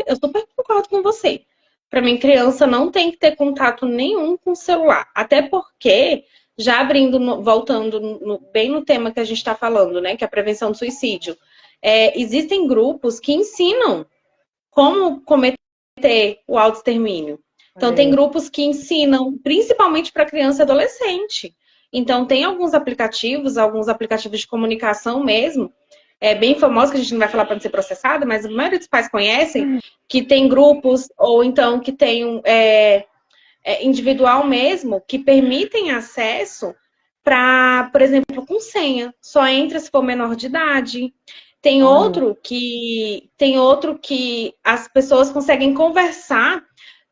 concordo com você. Para mim, criança não tem que ter contato nenhum com o celular. Até porque, já abrindo, voltando bem no tema que a gente está falando, né? Que é a prevenção do suicídio. Existem grupos que ensinam como cometer o autoextermínio. Então, tem É. grupos que ensinam, principalmente para criança e adolescente. Então, tem alguns aplicativos de comunicação mesmo, bem famosos, que a gente não vai falar para não ser processada, mas a maioria dos pais conhecem, que tem grupos, ou então que tem individual mesmo, que permitem acesso para, por exemplo, com senha. Só entra se for menor de idade. Olha. Tem outro que as pessoas conseguem conversar.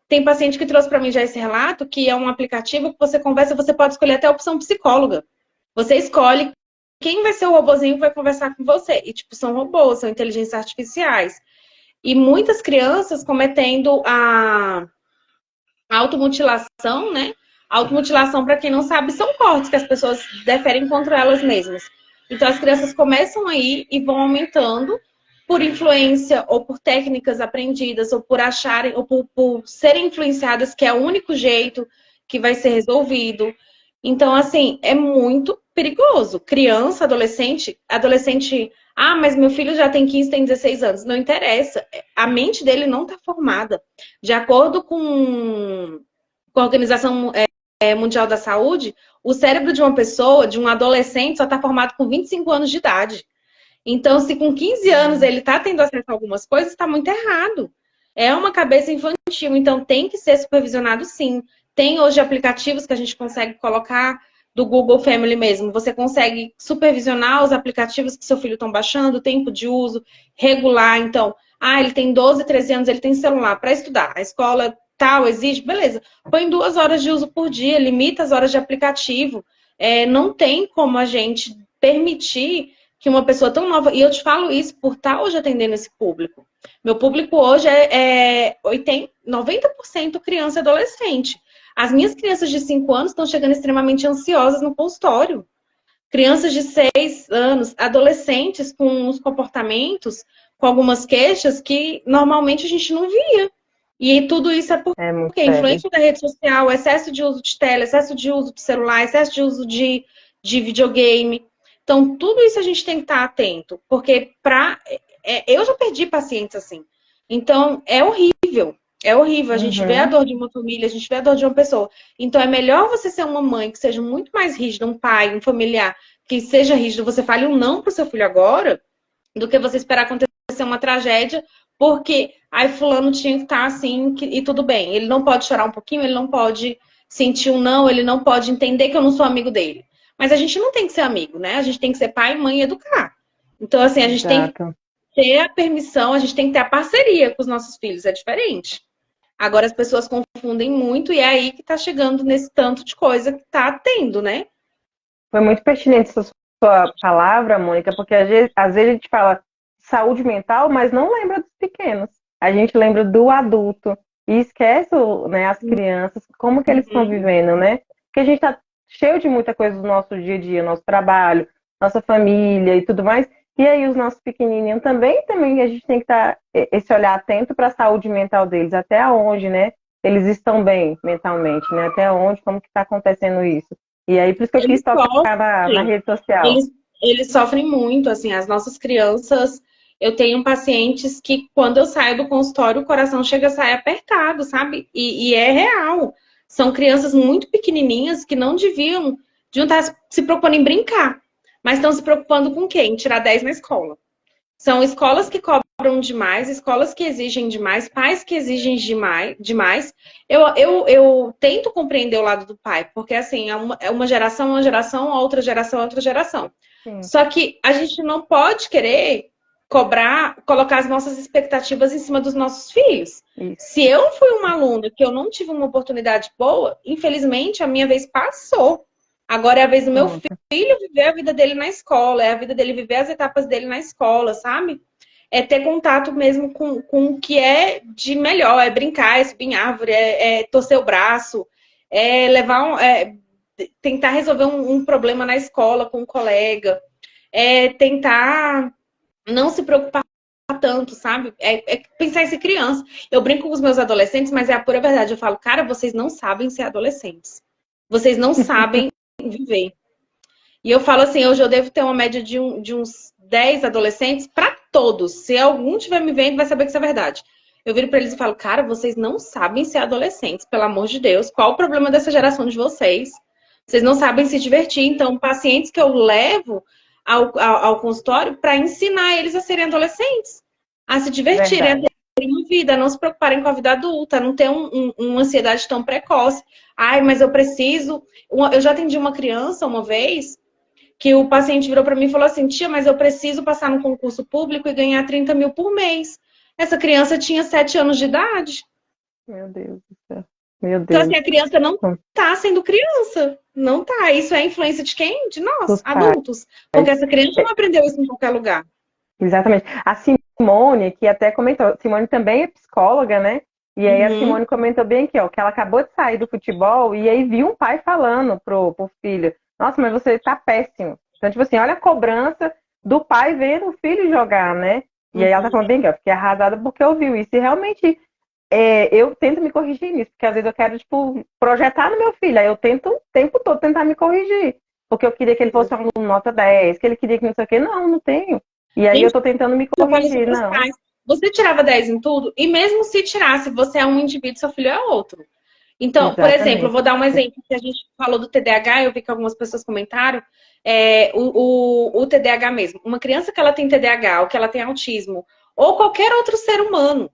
Tem paciente que trouxe para mim já esse relato, que é um aplicativo que você conversa, você pode escolher até a opção psicóloga. Você escolhe quem vai ser o robozinho que vai conversar com você. E, tipo, são robôs, são inteligências artificiais. E muitas crianças cometendo a automutilação, né? Automutilação, para quem não sabe, são cortes que as pessoas deferem contra elas mesmas. Então, as crianças começam aí e vão aumentando por influência ou por técnicas aprendidas ou por acharem ou por serem influenciadas que é o único jeito que vai ser resolvido. Então, assim, é muito perigoso. Criança, adolescente, mas meu filho já tem 15, tem 16 anos. Não interessa. A mente dele não está formada. De acordo com com a Organização Mundial da Saúde, o cérebro de uma pessoa, de um adolescente, só está formado com 25 anos de idade. Então, se com 15 anos ele está tendo acesso a algumas coisas, está muito errado. É uma cabeça infantil, então tem que ser supervisionado sim. Tem hoje aplicativos que a gente consegue colocar do Google Family mesmo. Você consegue supervisionar os aplicativos que seu filho está baixando, o tempo de uso, regular. Então, ele tem 12, 13 anos, ele tem celular para estudar. A escola tal exige, beleza. Põe 2 horas de uso por dia, limita as horas de aplicativo. Não tem como a gente permitir que uma pessoa tão nova... E eu te falo isso por estar hoje atendendo esse público. Meu público hoje é 90% criança e adolescente. As minhas crianças de 5 anos estão chegando extremamente ansiosas no consultório. Crianças de 6 anos, adolescentes com uns comportamentos, com algumas queixas que normalmente a gente não via. E tudo isso é porque a influência da rede social, excesso de uso de tela, excesso de uso de celular, excesso de uso de videogame. Então, tudo isso a gente tem que estar atento. Porque eu já perdi pacientes assim. Então, é horrível. É horrível. A gente vê a dor de uma família, a gente vê a dor de uma pessoa. Então, é melhor você ser uma mãe que seja muito mais rígida, um pai, um familiar que seja rígido, você fale um não pro seu filho agora, do que você esperar acontecer uma tragédia, porque fulano tinha que estar assim e tudo bem. Ele não pode chorar um pouquinho, ele não pode sentir um não, ele não pode entender que eu não sou amigo dele. Mas a gente não tem que ser amigo, né? A gente tem que ser pai, mãe e educar. Então, assim, a gente tem que ter a permissão, a gente tem que ter a parceria com os nossos filhos, é diferente. Agora as pessoas confundem muito e é aí que tá chegando nesse tanto de coisa que tá tendo, né? Foi muito pertinente essa sua palavra, Mônica, porque às vezes a gente fala saúde mental, mas não lembra dos pequenos. A gente lembra do adulto e esquece, né, as crianças, como que eles estão vivendo, né? Porque a gente tá cheio de muita coisa do nosso dia a dia, nosso trabalho, nossa família e tudo mais. E aí os nossos pequenininhos também a gente tem que estar esse olhar atento para a saúde mental deles, até onde, né? Eles estão bem mentalmente, né? Até onde, como que está acontecendo isso. E aí, por isso que eu quis tocar na rede social. Eles sofrem muito, assim, as nossas crianças. Eu tenho pacientes que, quando eu saio do consultório, o coração chega a sair apertado, sabe? E é real. São crianças muito pequenininhas que não deviam estar se preocupando em brincar. Mas estão se preocupando com o quê? Em tirar 10 na escola. São escolas que cobram demais, escolas que exigem demais, pais que exigem demais. Eu tento compreender o lado do pai, porque assim, é uma geração, outra geração. Sim. Só que a gente não pode querer colocar as nossas expectativas em cima dos nossos filhos. Isso. Se eu fui uma aluna que eu não tive uma oportunidade boa, infelizmente a minha vez passou. Agora é a vez do meu filho viver a vida dele na escola, é a vida dele viver as etapas dele na escola, sabe? É ter contato mesmo com o que é de melhor, é brincar, é subir em árvore, é torcer o braço, é levar tentar resolver um problema na escola com um colega, é tentar não se preocupar tanto, sabe? É pensar em ser criança. Eu brinco com os meus adolescentes, mas é a pura verdade. Eu falo, cara, vocês não sabem ser adolescentes. Vocês não sabem viver. E eu falo assim, hoje eu devo ter uma média de uns 10 adolescentes para todos. Se algum estiver me vendo, vai saber que isso é verdade. Eu viro para eles e falo, cara, vocês não sabem ser adolescentes, pelo amor de Deus. Qual o problema dessa geração de vocês? Vocês não sabem se divertir. Então, pacientes que eu levo ao consultório para ensinar eles a serem adolescentes, a se divertirem, a terem uma vida, a não se preocuparem com a vida adulta, a não ter uma ansiedade tão precoce. Ai, mas eu preciso... Eu já atendi uma criança uma vez que o paciente virou para mim e falou assim, tia, mas eu preciso passar no concurso público e ganhar 30 mil por mês. Essa criança tinha 7 anos de idade. Meu Deus do céu. Meu Deus. Então, assim, a criança não tá sendo criança. Não tá. Isso é influência de quem? De nós, adultos. Porque essa criança não aprendeu isso em qualquer lugar. Exatamente. A Simone, que até comentou, Simone também é psicóloga, né? E aí a Simone comentou bem aqui, ó, que ela acabou de sair do futebol e aí viu um pai falando pro filho, nossa, mas você tá péssimo. Então, tipo assim, olha a cobrança do pai vendo o filho jogar, né? E aí ela tá falando bem que eu fiquei arrasada porque ouviu isso. E realmente eu tento me corrigir nisso, porque às vezes eu quero, tipo, projetar no meu filho. Aí eu tento o tempo todo tentar me corrigir. Porque eu queria que ele fosse um aluno nota 10, que ele queria que não sei o quê. Não tenho. E aí eu tô tentando me corrigir, não. Você tirava 10 em tudo, e mesmo se tirasse, você é um indivíduo, seu filho é outro. Então, por exemplo, eu Exatamente. vou dar um exemplo que a gente falou do TDAH, eu vi que algumas pessoas comentaram, o TDAH mesmo. Uma criança que ela tem TDAH ou que ela tem autismo, ou qualquer outro ser humano,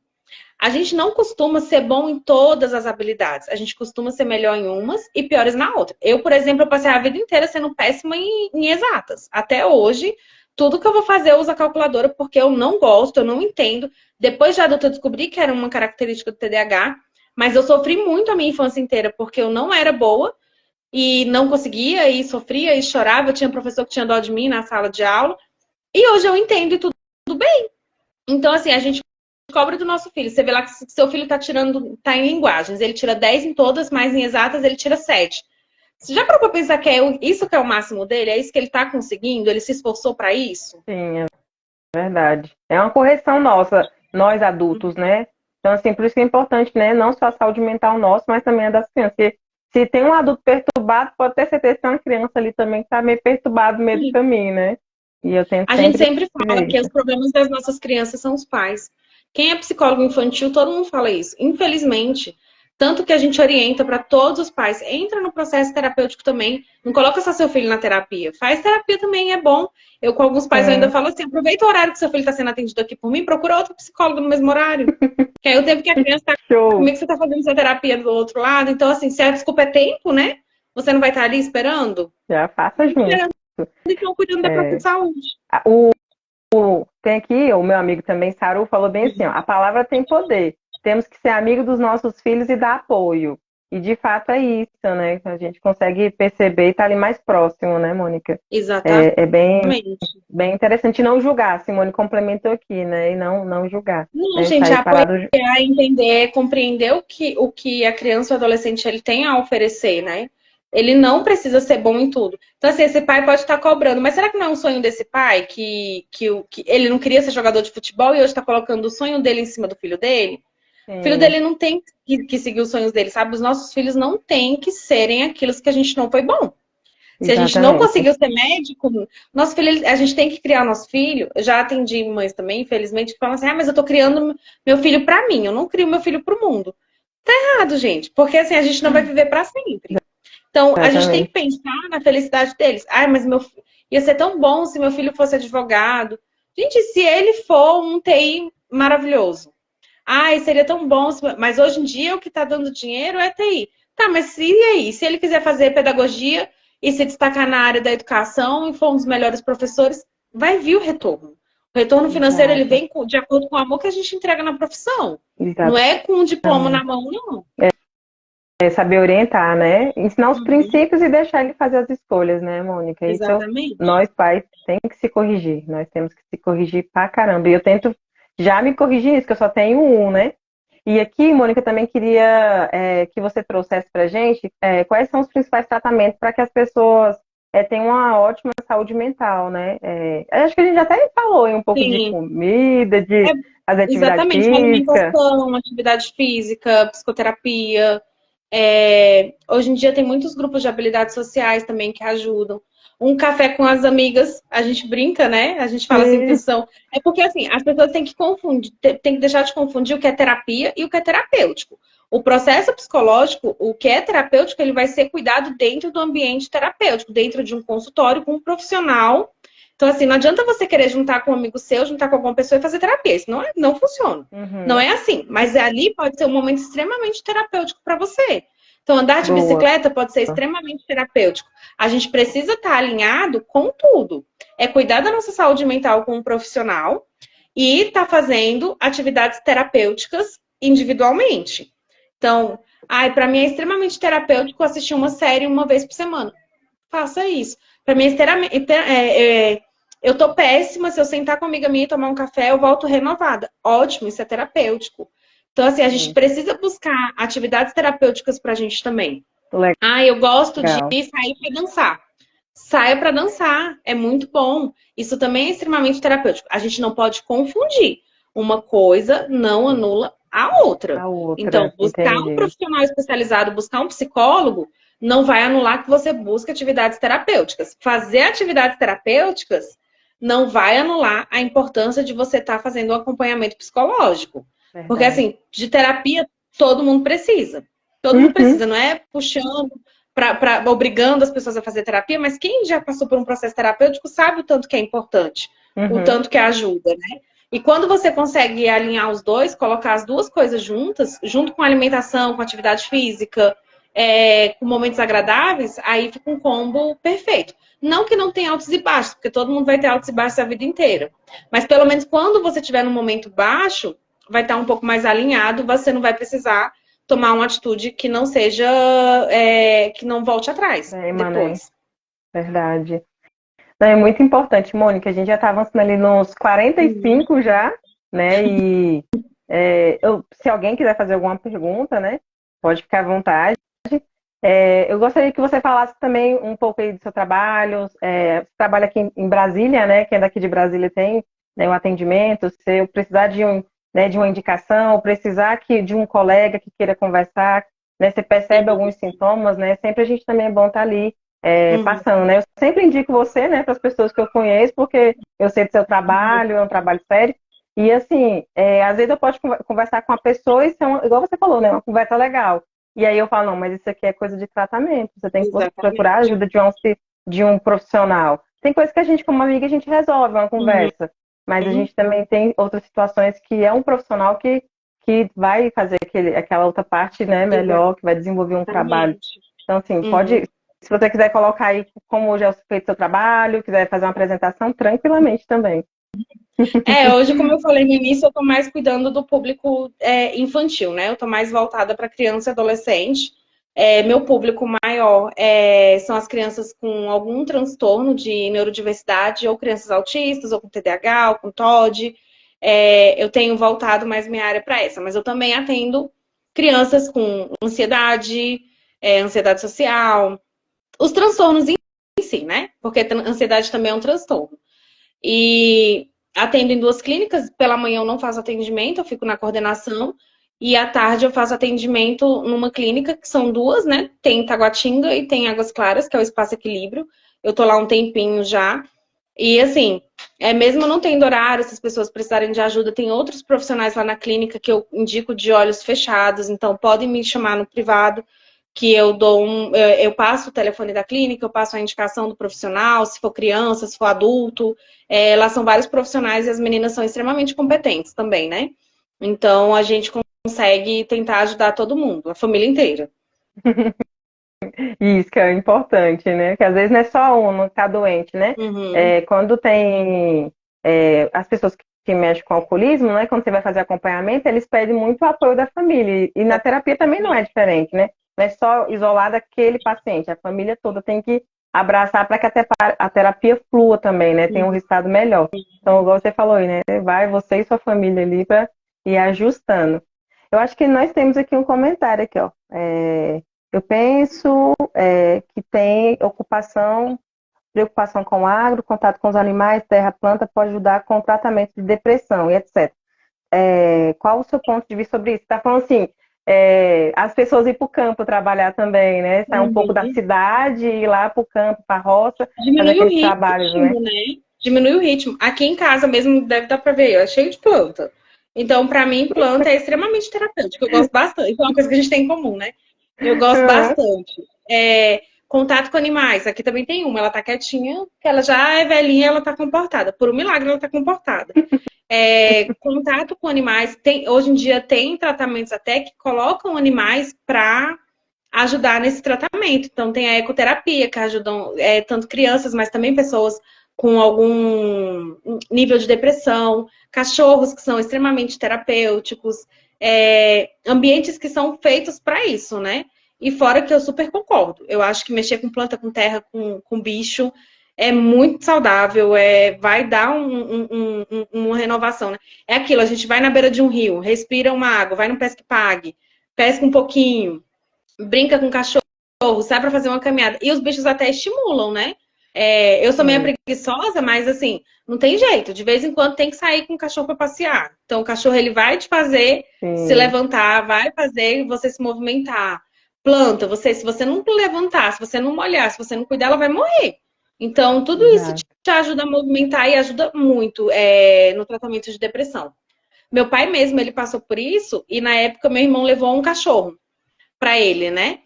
a gente não costuma ser bom em todas as habilidades. A gente costuma ser melhor em umas e piores na outra. Eu, por exemplo, eu passei a vida inteira sendo péssima em exatas. Até hoje, tudo que eu vou fazer eu uso a calculadora porque eu não gosto, eu não entendo. Depois de adulta eu descobri que era uma característica do TDAH, mas eu sofri muito a minha infância inteira porque eu não era boa e não conseguia e sofria e chorava. Eu tinha professor que tinha dó de mim na sala de aula. E hoje eu entendo e tudo bem. Então, assim, a gente cobra do nosso filho. Você vê lá que seu filho tá em linguagens. Ele tira 10 em todas, mas em exatas ele tira 7. Você já parou pra pensar que isso que é o máximo dele? É isso que ele tá conseguindo? Ele se esforçou para isso? Sim, é verdade. É uma correção nossa, nós adultos, né? Então, assim, por isso que é importante, né? Não só a saúde mental nossa, mas também a das crianças. Porque se tem um adulto perturbado, pode ter certeza que tem uma criança ali também que tá meio perturbado no meio do Sim. caminho, né? E eu tento A gente sempre sempre fala ver que os isso. problemas das nossas crianças são os pais. Quem é psicólogo infantil, todo mundo fala isso. Infelizmente, tanto que a gente orienta para todos os pais, entra no processo terapêutico também. Não coloca só seu filho na terapia. Faz terapia também, é bom. Eu, com alguns pais, eu ainda Sim, falo assim: aproveita o horário que seu filho está sendo atendido aqui por mim, procura outro psicólogo no mesmo horário. Que aí o tempo que a criança está show. comigo, você está fazendo sua terapia do outro lado. Então, assim, se a desculpa é tempo, né? Você não vai estar ali esperando? Já faça junto. Esperando, então, cuidando da própria É, saúde. o, tem aqui, o meu amigo também, Saru, falou bem assim, ó, a palavra tem poder. Temos que ser amigo dos nossos filhos e dar apoio. E de fato é isso, né? A gente consegue perceber e estar ali mais próximo, né, Mônica? É bem, Exatamente. bem interessante não julgar. A Simone complementou aqui, né? E não julgar. Não, Né? gente, Sair apoiar, parado. entender, compreender o que a criança ou adolescente ele tem a oferecer, né? Ele não precisa ser bom em tudo. Então, assim, esse pai pode estar cobrando, mas será que não é um sonho desse pai que ele não queria ser jogador de futebol e hoje está colocando o sonho dele em cima do filho dele? O filho Sim, dele não tem que seguir os sonhos dele, sabe? Os nossos filhos não têm que serem aquilo que a gente não foi bom. Se a gente não exatamente. conseguiu ser médico, nosso filho, a gente tem que criar nosso filho. Eu já atendi mães também, infelizmente, que falam assim: ah, mas eu tô criando meu filho pra mim, eu não crio meu filho pro mundo. Tá errado, gente, porque assim a gente não vai viver pra sempre. Então, a gente tem que Exatamente. pensar na felicidade deles. Ah, mas ia ser tão bom se meu filho fosse advogado. Gente, se ele for um TI maravilhoso. Ai, seria tão bom, mas hoje em dia o que está dando dinheiro é TI. Tá, mas e aí? Se ele quiser fazer pedagogia e se destacar na área da educação e for um dos melhores professores, vai vir o retorno. O retorno financeiro ele Exato. vem de acordo com o amor que a gente entrega na profissão. Não Exatamente. é com um diploma na mão, não. É saber orientar, né? Ensinar os Uhum, princípios e deixar ele fazer as escolhas, né, Mônica? Isso exatamente. nós pais tem que se corrigir. Nós temos que se corrigir pra caramba. E eu tento já me corrigir nisso, que eu só tenho um, né? E aqui, Mônica, também queria que você trouxesse pra gente quais são os principais tratamentos para que as pessoas tenham uma ótima saúde mental, né? Acho que a gente até falou um pouco de Sim, comida, é de fazer atividade exatamente. física. Alimentação, atividade física, psicoterapia. Hoje em dia tem muitos grupos de habilidades sociais também que ajudam. Um café com as amigas, a gente brinca, né? A gente fala assim que E, são. É porque assim, as pessoas têm que confundir, tem que deixar de confundir o que é terapia e o que é terapêutico. O processo psicológico, o que é terapêutico, ele vai ser cuidado dentro do ambiente terapêutico, dentro de um consultório com um profissional. Então, assim, não adianta você querer juntar com um amigo seu, juntar com alguma pessoa e fazer terapia. Isso não funciona. Não uhum, é assim. Mas ali pode ser um momento extremamente terapêutico para você. Então, andar de boa. bicicleta pode ser extremamente terapêutico. A gente precisa estar alinhado com tudo. É cuidar da nossa saúde mental com um profissional e estar fazendo atividades terapêuticas individualmente. Então, para mim é extremamente terapêutico assistir uma série uma vez por semana. Faça isso. Para mim é extremamente. Eu tô péssima, se eu sentar com uma amiga minha e tomar um café, eu volto renovada. Ótimo, isso é terapêutico. Então, assim, a gente precisa buscar atividades terapêuticas pra gente também. Ah, eu gosto de Legal. sair para dançar. Saia para dançar, é muito bom. Isso também é extremamente terapêutico. A gente não pode confundir. Uma coisa não anula a outra. A Então, outra, buscar um entendi. profissional especializado, buscar um psicólogo, não vai anular que você busque atividades terapêuticas. Fazer atividades terapêuticas não vai anular a importância de você estar fazendo um acompanhamento psicológico. Porque, Verdade. assim, de terapia todo mundo precisa. Todo mundo Uhum, precisa, não é puxando, obrigando as pessoas a fazer terapia, mas quem já passou por um processo terapêutico sabe o tanto que é importante, o uhum. tanto que ajuda, né? E quando você consegue alinhar os dois, colocar as duas coisas juntas, junto com a alimentação, com a atividade física, com momentos agradáveis, aí fica um combo perfeito. Não que não tenha altos e baixos, porque todo mundo vai ter altos e baixos a vida inteira. Mas pelo menos quando você estiver num momento baixo, vai estar um pouco mais alinhado, você não vai precisar tomar uma atitude que não seja, que não volte atrás É, Mané, depois. verdade. Não, é muito importante, Mônica. A gente já está avançando ali nos Uhum. 45 já, né? E se alguém quiser fazer alguma pergunta, né? Pode ficar à vontade. Eu gostaria que você falasse também um pouco aí do seu trabalho. Você trabalha aqui em Brasília, né? Quem é daqui de Brasília tem, né, um atendimento. Se eu precisar de uma indicação, precisar de um colega que queira conversar, né? Você percebe alguns sintomas, né? Sempre a gente também é bom estar ali Uhum. passando, né? Eu sempre indico você, né, para as pessoas que eu conheço, porque eu sei do seu trabalho, é um trabalho sério. E assim, às vezes eu posso conversar com a pessoa e ser igual você falou, né? Uma conversa legal. E aí eu falo, não, mas isso aqui é coisa de tratamento. Você tem que procurar a Exatamente. ajuda de um profissional. Tem coisas que a gente, como amiga, a gente resolve, uma Uhum. conversa. Mas a gente também tem outras situações que é um profissional que vai fazer aquela outra parte, né, melhor, que vai desenvolver um trabalho. Exatamente. Então, assim, Uhum. se você quiser colocar aí como já é feito seu trabalho, quiser fazer uma apresentação, tranquilamente também. Hoje, como eu falei no início, eu tô mais cuidando do público infantil, né? Eu tô mais voltada para criança e adolescente. Meu público maior são as crianças com algum transtorno de neurodiversidade, ou crianças autistas, ou com TDAH, ou com TOD. Eu tenho voltado mais minha área para essa, mas eu também atendo crianças com ansiedade, ansiedade social, os transtornos em si, né? Porque ansiedade também é um transtorno. E atendo em duas clínicas. Pela manhã eu não faço atendimento, eu fico na coordenação. E à tarde eu faço atendimento numa clínica, que são duas, né? Tem em Taguatinga e tem em Águas Claras, que é o Espaço Equilíbrio. Eu tô lá um tempinho já. E assim, mesmo não tendo horário, se as pessoas precisarem de ajuda, tem outros profissionais lá na clínica que eu indico de olhos fechados, então podem me chamar no privado, que eu passo o telefone da clínica, eu passo a indicação do profissional, se for criança, se for adulto. Lá são vários profissionais e as meninas são extremamente competentes também, né? Então a gente consegue tentar ajudar todo mundo, a família inteira. Isso que é importante, né? Que às vezes não é só um, não tá doente, né? Uhum. Quando tem as pessoas que mexem com alcoolismo, né? Quando você vai fazer acompanhamento, eles pedem muito o apoio da família. E na terapia também não é diferente, né? Não é só isolado aquele paciente, a família toda tem que abraçar para que a terapia flua também, né? Tenha um resultado melhor. Então, igual você falou aí, né? Vai você e sua família ali para ir ajustando. Eu acho que nós temos aqui um comentário aqui, ó. Eu penso que tem preocupação com o agro, contato com os animais, terra, planta, pode ajudar com o tratamento de depressão e etc. Qual o seu ponto de vista sobre isso? Está falando assim, as pessoas ir para o campo trabalhar também, né? Sair um pouco da Uhum. cidade, ir lá para o campo, para a roça, fazer Diminui o aqueles trabalhos, né? ritmo, né? Diminui o ritmo. Aqui em casa mesmo deve dar pra ver, é cheio de planta. Então, pra mim, planta é extremamente terapêutico. Eu gosto bastante. É uma coisa que a gente tem em comum, né? Eu gosto bastante. Contato com animais. Aqui também tem uma. Ela tá quietinha, que ela já é velhinha, ela tá comportada. Por um milagre, ela tá comportada. Contato com animais. Hoje em dia tem tratamentos até que colocam animais para ajudar nesse tratamento. Então, tem a ecoterapia, que ajudam tanto crianças, mas também pessoas com algum nível de depressão, cachorros que são extremamente terapêuticos, ambientes que são feitos para isso, né? E fora que eu super concordo. Eu acho que mexer com planta, com terra, com bicho é muito saudável, vai dar uma renovação, né? É aquilo, a gente vai na beira de um rio, respira uma água, vai no pesque pague, pesca um pouquinho, brinca com o cachorro, sai pra fazer uma caminhada. E os bichos até estimulam, né? Eu sou meio Sim, preguiçosa, mas assim, não tem jeito. De vez em quando tem que sair com o cachorro para passear. Então, o cachorro ele vai te fazer se sim, levantar, vai fazer você se movimentar. Planta, se você não levantar, se você não molhar, se você não cuidar, ela vai morrer. Então, tudo isso te exato. ajuda a movimentar e ajuda muito no tratamento de depressão. Meu pai mesmo, ele passou por isso e na época meu irmão levou um cachorro. para ele, né?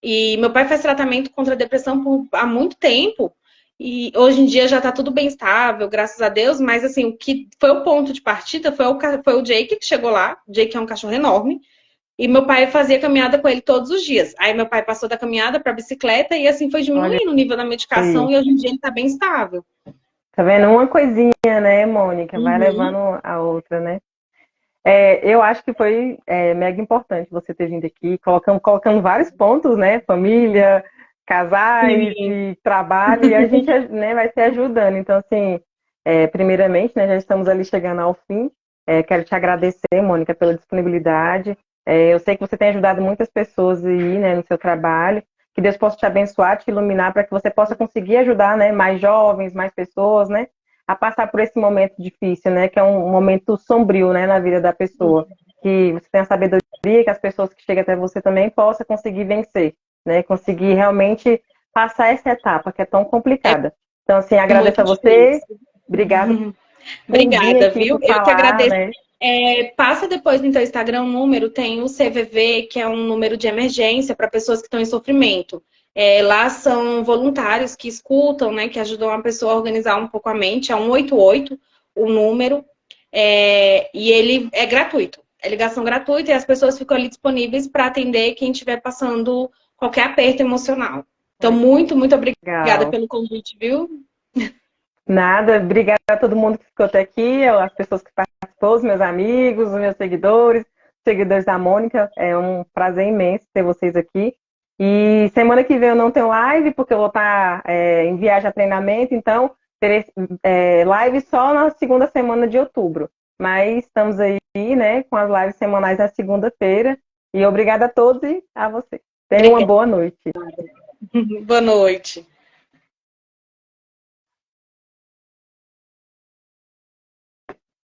E meu pai faz tratamento contra a depressão há muito tempo. E hoje em dia já tá tudo bem estável, graças a Deus. Mas assim, o que foi o ponto de partida foi o Jake que chegou lá. O Jake é um cachorro enorme. E meu pai fazia caminhada com ele todos os dias. Aí meu pai passou da caminhada para bicicleta e assim foi Olha diminuindo o nível da medicação aí. e hoje em dia ele tá bem estável. Tá vendo? Uma coisinha, né, Mônica? Vai Uhum. levando a outra, né? Eu acho que foi mega importante você ter vindo aqui, colocando vários pontos, né? Família, casais Sim. e trabalho, e a gente, né, vai se ajudando. Então, assim, primeiramente, né, já estamos ali chegando ao fim. Quero te agradecer, Mônica, pela disponibilidade. Eu sei que você tem ajudado muitas pessoas aí, né, no seu trabalho. Que Deus possa te abençoar, te iluminar, para que você possa conseguir ajudar, né, mais jovens, mais pessoas, né? A passar por esse momento difícil, né? Que é um momento sombrio, né, na vida da pessoa. Que você tenha sabedoria, que as pessoas que chegam até você também possam conseguir vencer, né? Conseguir realmente passar essa etapa que é tão complicada. Então, assim, É agradeço muito a você. difícil. Obrigada por vir Obrigada, aqui, viu? por Eu que falar, agradeço. né? Passa depois no teu Instagram um número, tem o CVV, que é um número de emergência para pessoas que estão em sofrimento. Lá são voluntários que escutam, né, que ajudam a pessoa a organizar um pouco a mente. É 188 o número, e ele é gratuito. É ligação gratuita e as pessoas ficam ali disponíveis para atender quem estiver passando qualquer aperto emocional. Então, muito, muito obrigada Legal. pelo convite, viu? Nada, obrigada a todo mundo que ficou até aqui, as pessoas que participou, os meus amigos, os meus seguidores da Mônica. É um prazer imenso ter vocês aqui. E semana que vem eu não tenho live, porque eu vou estar em viagem a treinamento, então terei live só na segunda semana de outubro. Mas estamos aí, né, com as lives semanais na segunda-feira. E obrigada a todos e a você. Tenham uma Obrigada. boa noite. Boa noite.